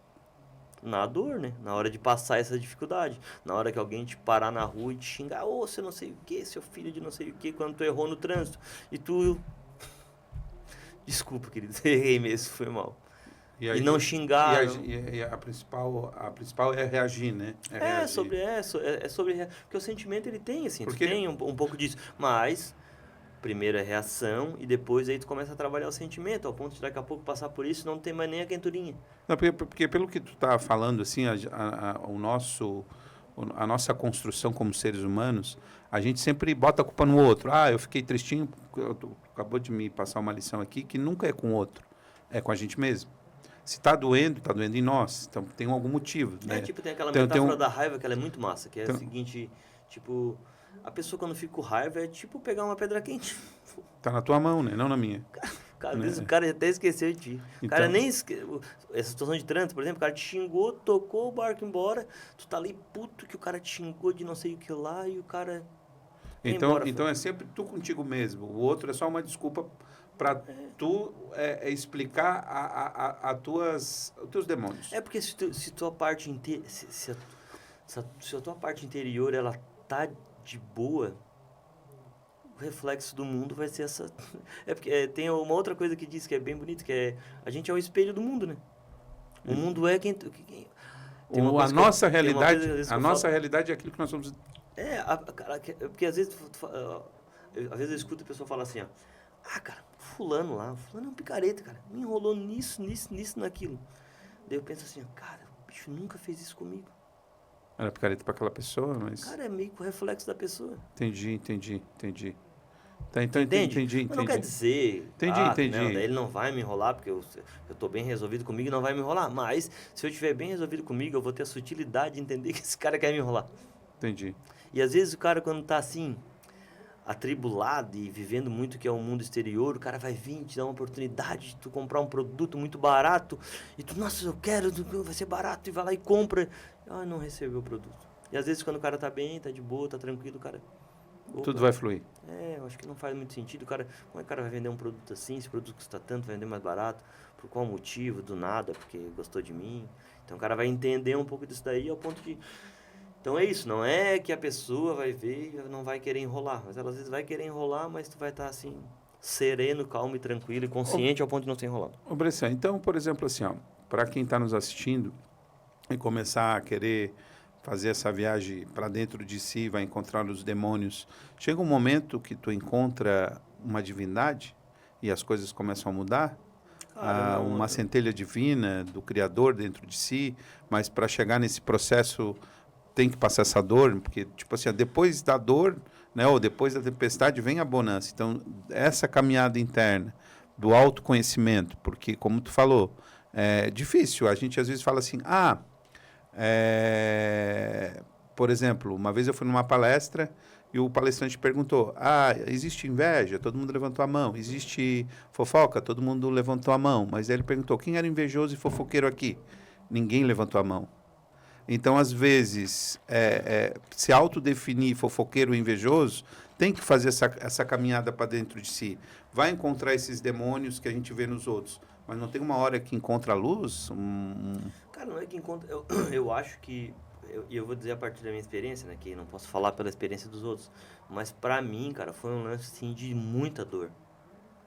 Na dor, né? Na hora de passar essa dificuldade. Na hora que alguém te parar na rua e te xingar, você não sei o que, seu filho de não sei o que, quando tu errou no trânsito. E tu... Desculpa, querido, errei mesmo, foi mal. E não xingar. E a principal é reagir, né? Sobre... Porque o sentimento, ele tem, assim, tu tem um pouco disso. Mas... Primeiro é reação e depois aí tu começa a trabalhar o sentimento, ao ponto de daqui a pouco passar por isso não tem mais nem a quenturinha. Não, porque pelo que tu tá falando, assim, a nossa construção como seres humanos, a gente sempre bota a culpa no outro. Eu fiquei tristinho, acabou de me passar uma lição aqui, que nunca é com o outro, é com a gente mesmo. Se tá doendo em nós, então tem algum motivo, né? Tem aquela metáfora da raiva que ela é muito massa, que é a seguinte, tipo... A pessoa, quando fica com raiva, é tipo pegar uma pedra quente. Tá na tua mão, né? Não na minha. Cara, às vezes o cara até esqueceu de ti. O cara nem esqueceu. Essa situação de trânsito, por exemplo, o cara te xingou, tocou o barco embora, tu tá ali puto que o cara te xingou de não sei o que lá e o cara... Então é sempre tu contigo mesmo. O outro é só uma desculpa para tu explicar os teus demônios. É porque se tua parte se a tua parte interior ela tá de boa, o reflexo do mundo vai ser essa. É porque tem uma outra coisa que diz que é bem bonito, que é a gente é o espelho do mundo, né? O mundo é quem A nossa realidade é aquilo que nós somos. Porque às vezes às vezes eu escuto a pessoa falar assim, ó, cara, fulano é um picareta, cara, me enrolou nisso, naquilo. Daí eu penso assim, cara, o bicho nunca fez isso comigo. Era picareta para aquela pessoa, mas... Cara, é meio que o reflexo da pessoa. Entendi. Tá, então entendi. Mas não quer dizer... Entendi. Não, daí ele não vai me enrolar, porque eu tô bem resolvido comigo e não vai me enrolar. Mas, se eu estiver bem resolvido comigo, eu vou ter a sutilidade de entender que esse cara quer me enrolar. Entendi. E às vezes o cara, quando tá assim, atribulado e vivendo muito que é o mundo exterior, o cara vai vir te dar uma oportunidade de tu comprar um produto muito barato e tu, nossa, eu quero, vai ser barato, e vai lá e compra. Não recebeu o produto. E às vezes quando o cara tá bem, tá de boa, tá tranquilo, o cara... Tudo vai fluir. Eu acho que não faz muito sentido. O cara, como é que o cara vai vender um produto assim? Esse produto custa tanto, vai vender mais barato? Por qual motivo? Do nada, porque gostou de mim. Então o cara vai entender um pouco disso daí ao ponto de... Então é isso, não é que a pessoa vai ver e não vai querer enrolar. Mas ela às vezes vai querer enrolar, mas tu vai estar assim, sereno, calmo e tranquilo e consciente ao ponto de não ser enrolado. Ô, Bressan, então, por exemplo, assim, ó, para quem está nos assistindo e começar a querer fazer essa viagem para dentro de si, vai encontrar os demônios, chega um momento que tu encontra uma divindade e as coisas começam a mudar? Uma centelha divina do Criador dentro de si, mas para chegar nesse processo tem que passar essa dor, porque, tipo assim, depois da dor, né, ou depois da tempestade, vem a bonança. Então, essa caminhada interna do autoconhecimento, porque, como tu falou, é difícil. A gente, às vezes, fala assim, por exemplo, uma vez eu fui numa palestra e o palestrante perguntou, existe inveja? Todo mundo levantou a mão. Existe fofoca? Todo mundo levantou a mão. Mas aí ele perguntou, quem era invejoso e fofoqueiro aqui? Ninguém levantou a mão. Então, às vezes, se autodefinir fofoqueiro ou invejoso, tem que fazer essa caminhada para dentro de si. Vai encontrar esses demônios que a gente vê nos outros, mas não tem uma hora que encontra a luz? Cara, não é que encontra... Eu acho que... E eu vou dizer a partir da minha experiência, né? Que não posso falar pela experiência dos outros. Mas pra mim, cara, foi um lance, assim, de muita dor.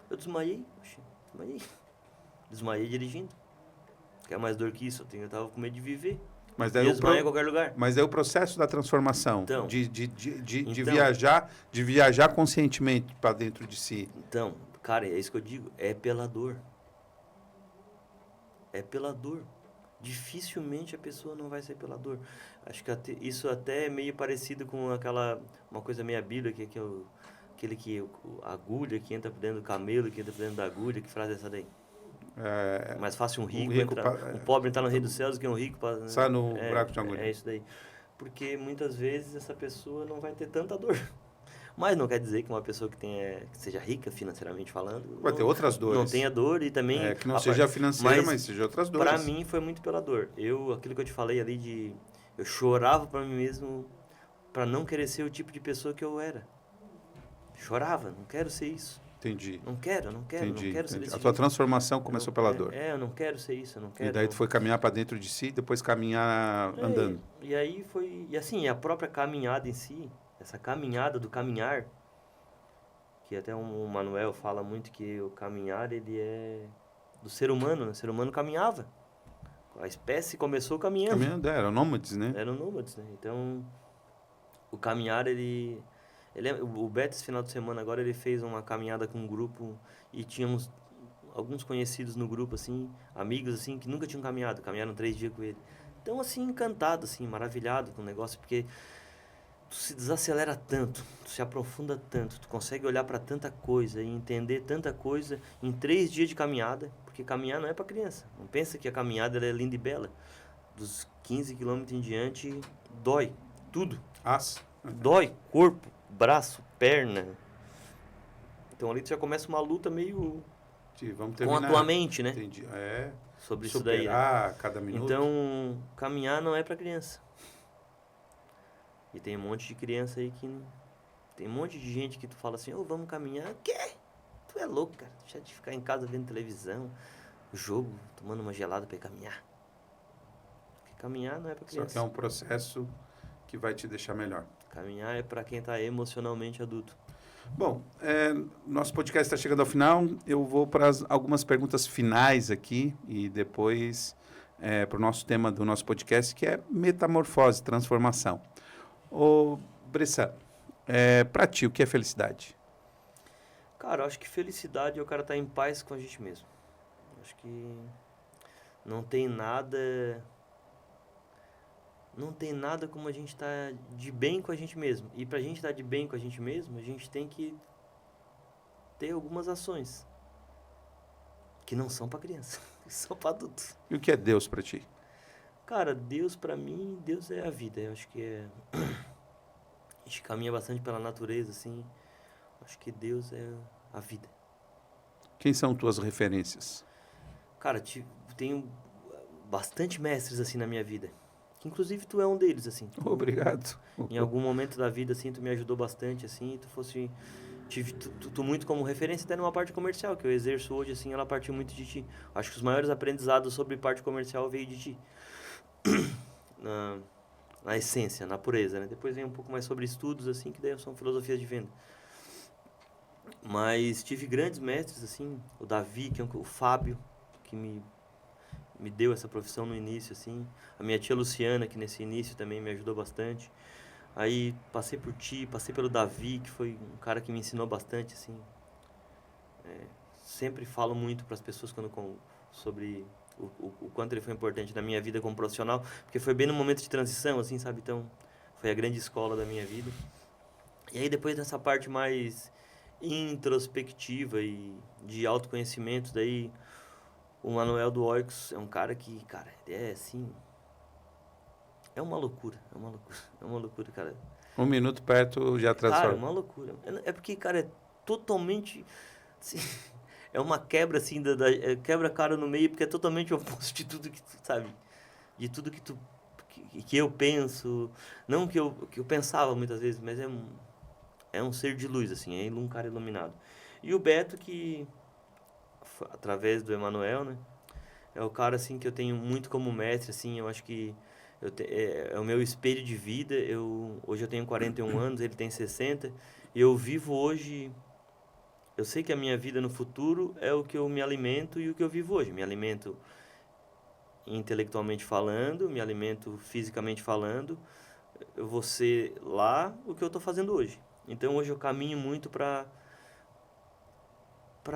Eu desmaiei. Desmaiei dirigindo. Quer mais dor que isso? Eu tava com medo de viver. Mas daí em qualquer lugar. Mas daí o processo da transformação, então, de viajar conscientemente para dentro de si. Então, cara, é isso que eu digo, é pela dor. É pela dor. Dificilmente a pessoa não vai ser pela dor. Acho que isso até é meio parecido com uma coisa meio bíblica, que é aquele que a agulha que entra por dentro do camelo, que entra por dentro da agulha, que frase é essa daí? Mais fácil um pobre entrar no reino dos céus do que um rico sai no buraco de agulha. É isso daí. Porque muitas vezes essa pessoa não vai ter tanta dor. Mas não quer dizer que uma pessoa que seja rica financeiramente falando... Vai ter outras dores. Não tenha dor e também... que não seja financeira, mas seja outras dores. Para mim foi muito pela dor. Aquilo que eu te falei ali eu chorava para mim mesmo para não querer ser o tipo de pessoa que eu era. Chorava, não quero ser isso. Entendi. Não quero ser desse jeito. A tua transformação começou pela dor. Eu não quero ser isso, eu não quero. E daí tu foi caminhar para dentro de si, depois caminhar andando. E aí foi... E assim, a própria caminhada em si, essa caminhada do caminhar, que até o Manuel fala muito que o caminhar, ele é do ser humano, né? O ser humano caminhava. A espécie começou caminhando. Eram nômades, né? Eram nômades, né? Então, o caminhar, o Beto, esse final de semana agora, ele fez uma caminhada com um grupo e tínhamos alguns conhecidos no grupo, assim, amigos, assim, que nunca tinham caminharam 3 dias com ele. Então, assim, encantado, assim, maravilhado com o negócio, porque tu se desacelera tanto, tu se aprofunda tanto, tu consegue olhar para tanta coisa e entender tanta coisa em 3 dias de caminhada, porque caminhar não é para criança. Não pensa que a caminhada ela é linda e bela. Dos 15 quilômetros em diante, dói tudo. Dói corpo, braço, perna. Então ali tu já começa uma luta meio com a tua mente, né? Entendi. Sobre superar isso daí. Né? Cada minuto. Então, caminhar não é para criança. E tem um monte de criança aí que Tem um monte de gente que tu fala assim, vamos caminhar. Quê? Tu é louco, cara. Deixa de ficar em casa vendo televisão, jogo, tomando uma gelada pra ir caminhar. Porque caminhar não é pra criança. Só que é um processo que vai te deixar melhor. Caminhar é pra quem tá emocionalmente adulto. Bom, nosso podcast está chegando ao final. Eu vou para algumas perguntas finais aqui e depois para o nosso tema do nosso podcast, que é metamorfose, transformação. Ô, Bressan, para ti, o que é felicidade? Cara, eu acho que felicidade é o cara estar em paz com a gente mesmo. Eu acho que não tem nada... Não tem nada como a gente estar de bem com a gente mesmo. E pra gente estar de bem com a gente mesmo, a gente tem que ter algumas ações. Que não são pra criança, são pra adultos. E o que é Deus para ti? Cara, Deus pra mim, Deus é a vida. Eu acho que a gente caminha bastante pela natureza, assim. Eu acho que Deus é a vida. Quem são tuas referências? Cara, tenho bastante mestres, assim, na minha vida. Que inclusive tu é um deles, assim. Obrigado. Em algum momento da vida, assim, tu me ajudou bastante, assim, e tu fosse... Tu muito como referência até numa parte comercial, que eu exerço hoje, assim, ela partiu muito de ti. Acho que os maiores aprendizados sobre parte comercial veio de ti. Na essência, na pureza, né? Depois vem um pouco mais sobre estudos, assim, que daí são filosofias de venda. Mas tive grandes mestres, assim, o Davi, o Fábio, que me deu essa profissão no início, assim. A minha tia Luciana, que nesse início também me ajudou bastante. Aí passei por ti, passei pelo Davi, que foi um cara que me ensinou bastante, assim. Sempre falo muito para as pessoas sobre o quanto ele foi importante na minha vida como profissional, porque foi bem no momento de transição, assim, sabe? Então, foi a grande escola da minha vida. E aí depois dessa parte mais introspectiva e de autoconhecimento, daí o Manuel do Oix é um cara que, cara, é assim... É uma loucura, cara. Um minuto perto já transforma. Cara, é uma loucura. É porque, cara, é totalmente... Assim, é uma quebra, assim, quebra a cara no meio, porque é totalmente o oposto de tudo que tu, sabe? De tudo que eu penso. Não que eu pensava muitas vezes, mas é um ser de luz, assim, é um cara iluminado. E o Beto, que, através do Emanuel, né? É o cara, assim, que eu tenho muito como mestre, assim, eu acho que é o meu espelho de vida. Hoje eu tenho 41 anos, ele tem 60, e eu vivo hoje... Eu sei que a minha vida no futuro é o que eu me alimento e o que eu vivo hoje. Me alimento intelectualmente falando, me alimento fisicamente falando. Eu vou ser lá o que eu estou fazendo hoje. Então hoje eu caminho muito para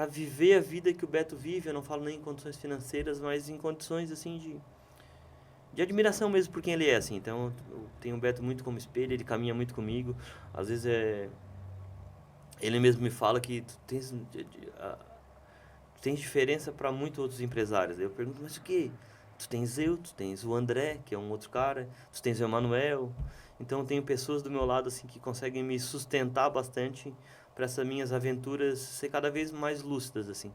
viver a vida que o Beto vive. Eu não falo nem em condições financeiras, mas em condições assim de admiração mesmo por quem ele é, assim. Então eu tenho o Beto muito como espelho, ele caminha muito comigo. Às vezes ele mesmo me fala que tu tens diferença para muitos outros empresários. Eu pergunto, mas o que? Tu tens o André, que é um outro cara, tu tens o Emanuel. Então eu tenho pessoas do meu lado assim que conseguem me sustentar bastante para essas minhas aventuras ser cada vez mais lúcidas, assim.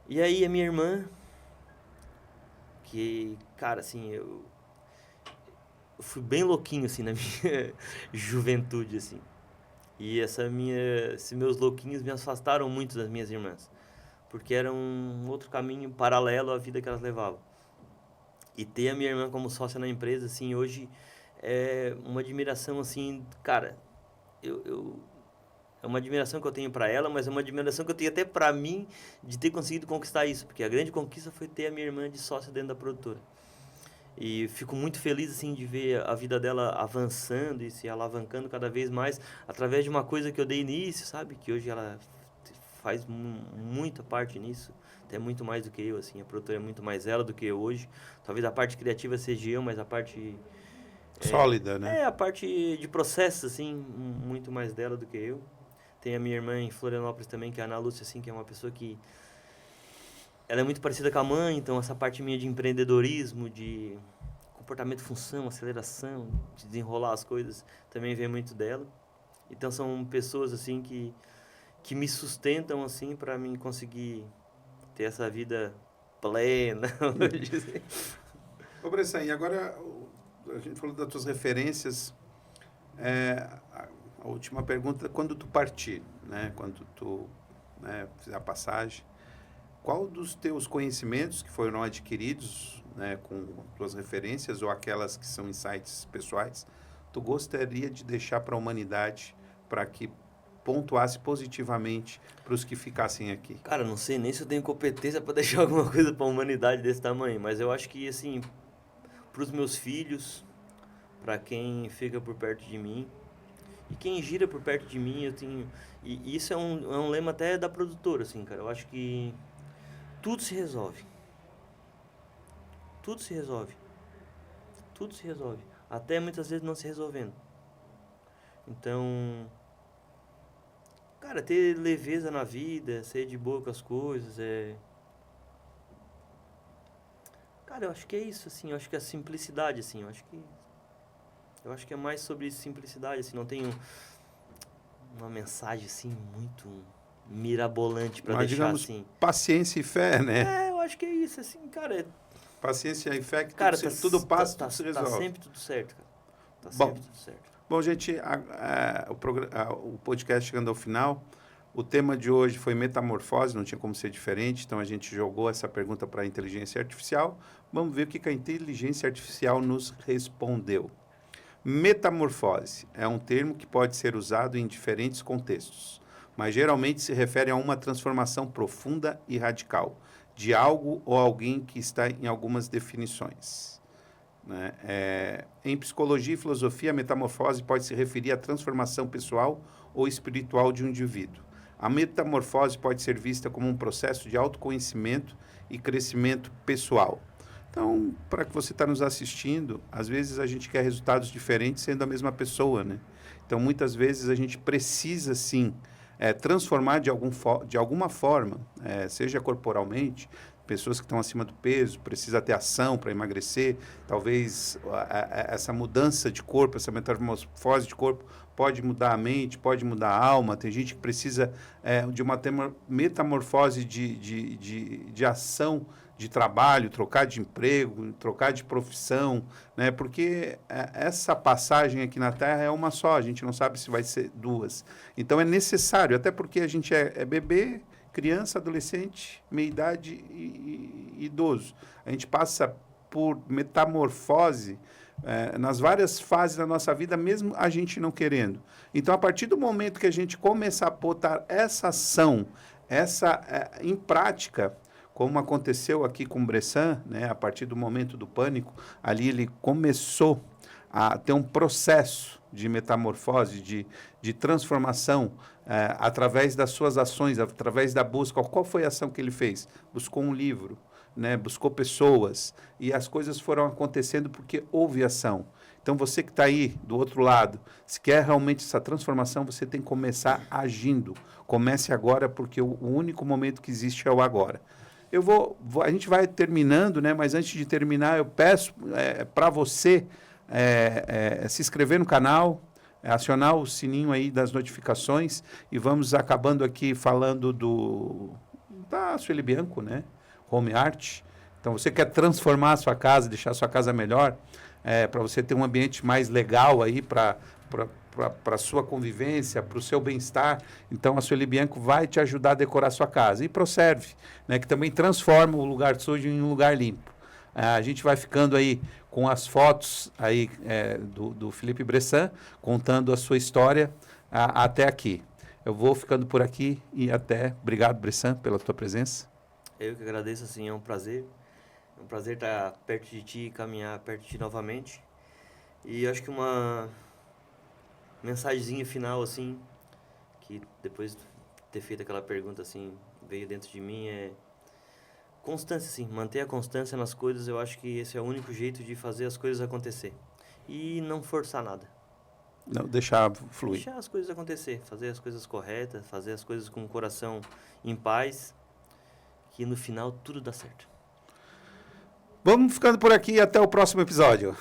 E aí a minha irmã, que, cara, assim, eu fui bem louquinho assim na minha juventude, assim. E esses meus louquinhos me afastaram muito das minhas irmãs, porque era um outro caminho paralelo à vida que elas levavam. E ter a minha irmã como sócia na empresa, assim, hoje é uma admiração, assim, cara, é uma admiração que eu tenho para ela, mas é uma admiração que eu tenho até para mim de ter conseguido conquistar isso, porque a grande conquista foi ter a minha irmã de sócia dentro da produtora. E fico muito feliz, assim, de ver a vida dela avançando e se alavancando cada vez mais através de uma coisa que eu dei início, sabe? Que hoje ela faz muita parte nisso, até muito mais do que eu, assim. A produtora é muito mais ela do que eu hoje. Talvez a parte criativa seja eu, mas a parte... Sólida, né? a parte de processo, assim, muito mais dela do que eu. Tem a minha irmã em Florianópolis também, que é a Ana Lúcia, assim, que é uma pessoa que... Ela é muito parecida com a mãe, então essa parte minha de empreendedorismo, de comportamento, função, aceleração, de desenrolar as coisas, também vem muito dela. Então são pessoas assim que me sustentam assim para mim conseguir ter essa vida plena. Ô Bressan, e agora a gente falou das tuas referências. A última pergunta, quando tu partir, né? Quando tu, né, fizer a passagem, qual dos teus conhecimentos que foram adquiridos, né, com tuas referências ou aquelas que são insights pessoais, tu gostaria de deixar para a humanidade para que pontuasse positivamente para os que ficassem aqui? Cara, não sei nem se eu tenho competência para deixar alguma coisa para a humanidade desse tamanho, mas eu acho que, assim, para os meus filhos, para quem fica por perto de mim e quem gira por perto de mim, eu tenho... E isso é um lema até da produtora, assim, cara. Eu acho que tudo se resolve. Tudo se resolve. Tudo se resolve. Até muitas vezes não se resolvendo. Então, cara, ter leveza na vida, ser de boa com as coisas, Cara, eu acho que é isso, assim. Eu acho que é a simplicidade, assim. Eu acho que é mais sobre simplicidade, assim. Não tenho uma mensagem, assim, muito mirabolante pra Mas, deixar, digamos, assim. paciência e fé, né? Eu acho que é isso, assim, cara. Paciência e fé que Cara, tudo passa, tudo se tá resolve. sempre tudo certo, cara. Tá Bom, sempre tudo certo. Bom, gente, o podcast chegando ao final. O tema de hoje foi metamorfose, não tinha como ser diferente, então a gente jogou essa pergunta para a inteligência artificial. Vamos ver o que a inteligência artificial nos respondeu. Metamorfose é um termo que pode ser usado em diferentes contextos, mas geralmente se refere a uma transformação profunda e radical de algo ou alguém que está em algumas definições. Né? Em psicologia e filosofia, a metamorfose pode se referir à transformação pessoal ou espiritual de um indivíduo. A metamorfose pode ser vista como um processo de autoconhecimento e crescimento pessoal. Então, para que você está nos assistindo, às vezes a gente quer resultados diferentes sendo a mesma pessoa, né? Então, muitas vezes a gente precisa, sim, transformar de alguma forma, seja corporalmente, pessoas que estão acima do peso, precisa ter ação para emagrecer, talvez essa mudança de corpo, essa metamorfose de corpo pode mudar a mente, pode mudar a alma, tem gente que precisa de uma metamorfose de ação, de trabalho, trocar de emprego, trocar de profissão, né? Porque essa passagem aqui na Terra é uma só, a gente não sabe se vai ser duas. Então é necessário, até porque a gente é bebê, criança, adolescente, meia-idade e idoso. A gente passa por metamorfose nas várias fases da nossa vida, mesmo a gente não querendo. Então, a partir do momento que a gente começar a botar essa ação, em prática, como aconteceu aqui com o Bressan, né, a partir do momento do pânico, ali ele começou a ter um processo de metamorfose, de transformação, através das suas ações, através da busca. Qual foi a ação que ele fez? Buscou um livro, né? Buscou pessoas, e as coisas foram acontecendo porque houve ação. Então, você que está aí do outro lado, se quer realmente essa transformação, você tem que começar agindo. Comece agora, porque o único momento que existe é o agora. A gente vai terminando, né? Mas antes de terminar, eu peço para você se inscrever no canal, acionar o sininho aí das notificações, e vamos acabando aqui falando da Sueli Bianco, né? Home Art. Então, você quer transformar a sua casa, deixar a sua casa melhor, para você ter um ambiente mais legal aí para a sua convivência, para o seu bem-estar. Então, a Sueli Bianco vai te ajudar a decorar a sua casa. E ProServe, né, que também transforma o lugar sujo em um lugar limpo. A gente vai ficando aí com as fotos aí, do Felipe Bressan, contando a sua história até aqui. Eu vou ficando por aqui e até. Obrigado, Bressan, pela tua presença. Eu que agradeço, assim, é um prazer. É um prazer estar perto de ti e caminhar perto de ti novamente. E acho que uma mensagenzinha final, assim, que depois de ter feito aquela pergunta, assim, veio dentro de mim, constância, assim, manter a constância nas coisas. Eu acho que esse é o único jeito de fazer as coisas acontecer. E não forçar nada. Não, deixar fluir. Deixar as coisas acontecer, fazer as coisas corretas, fazer as coisas com o coração em paz, que no final tudo dá certo. Vamos ficando por aqui, até o próximo episódio.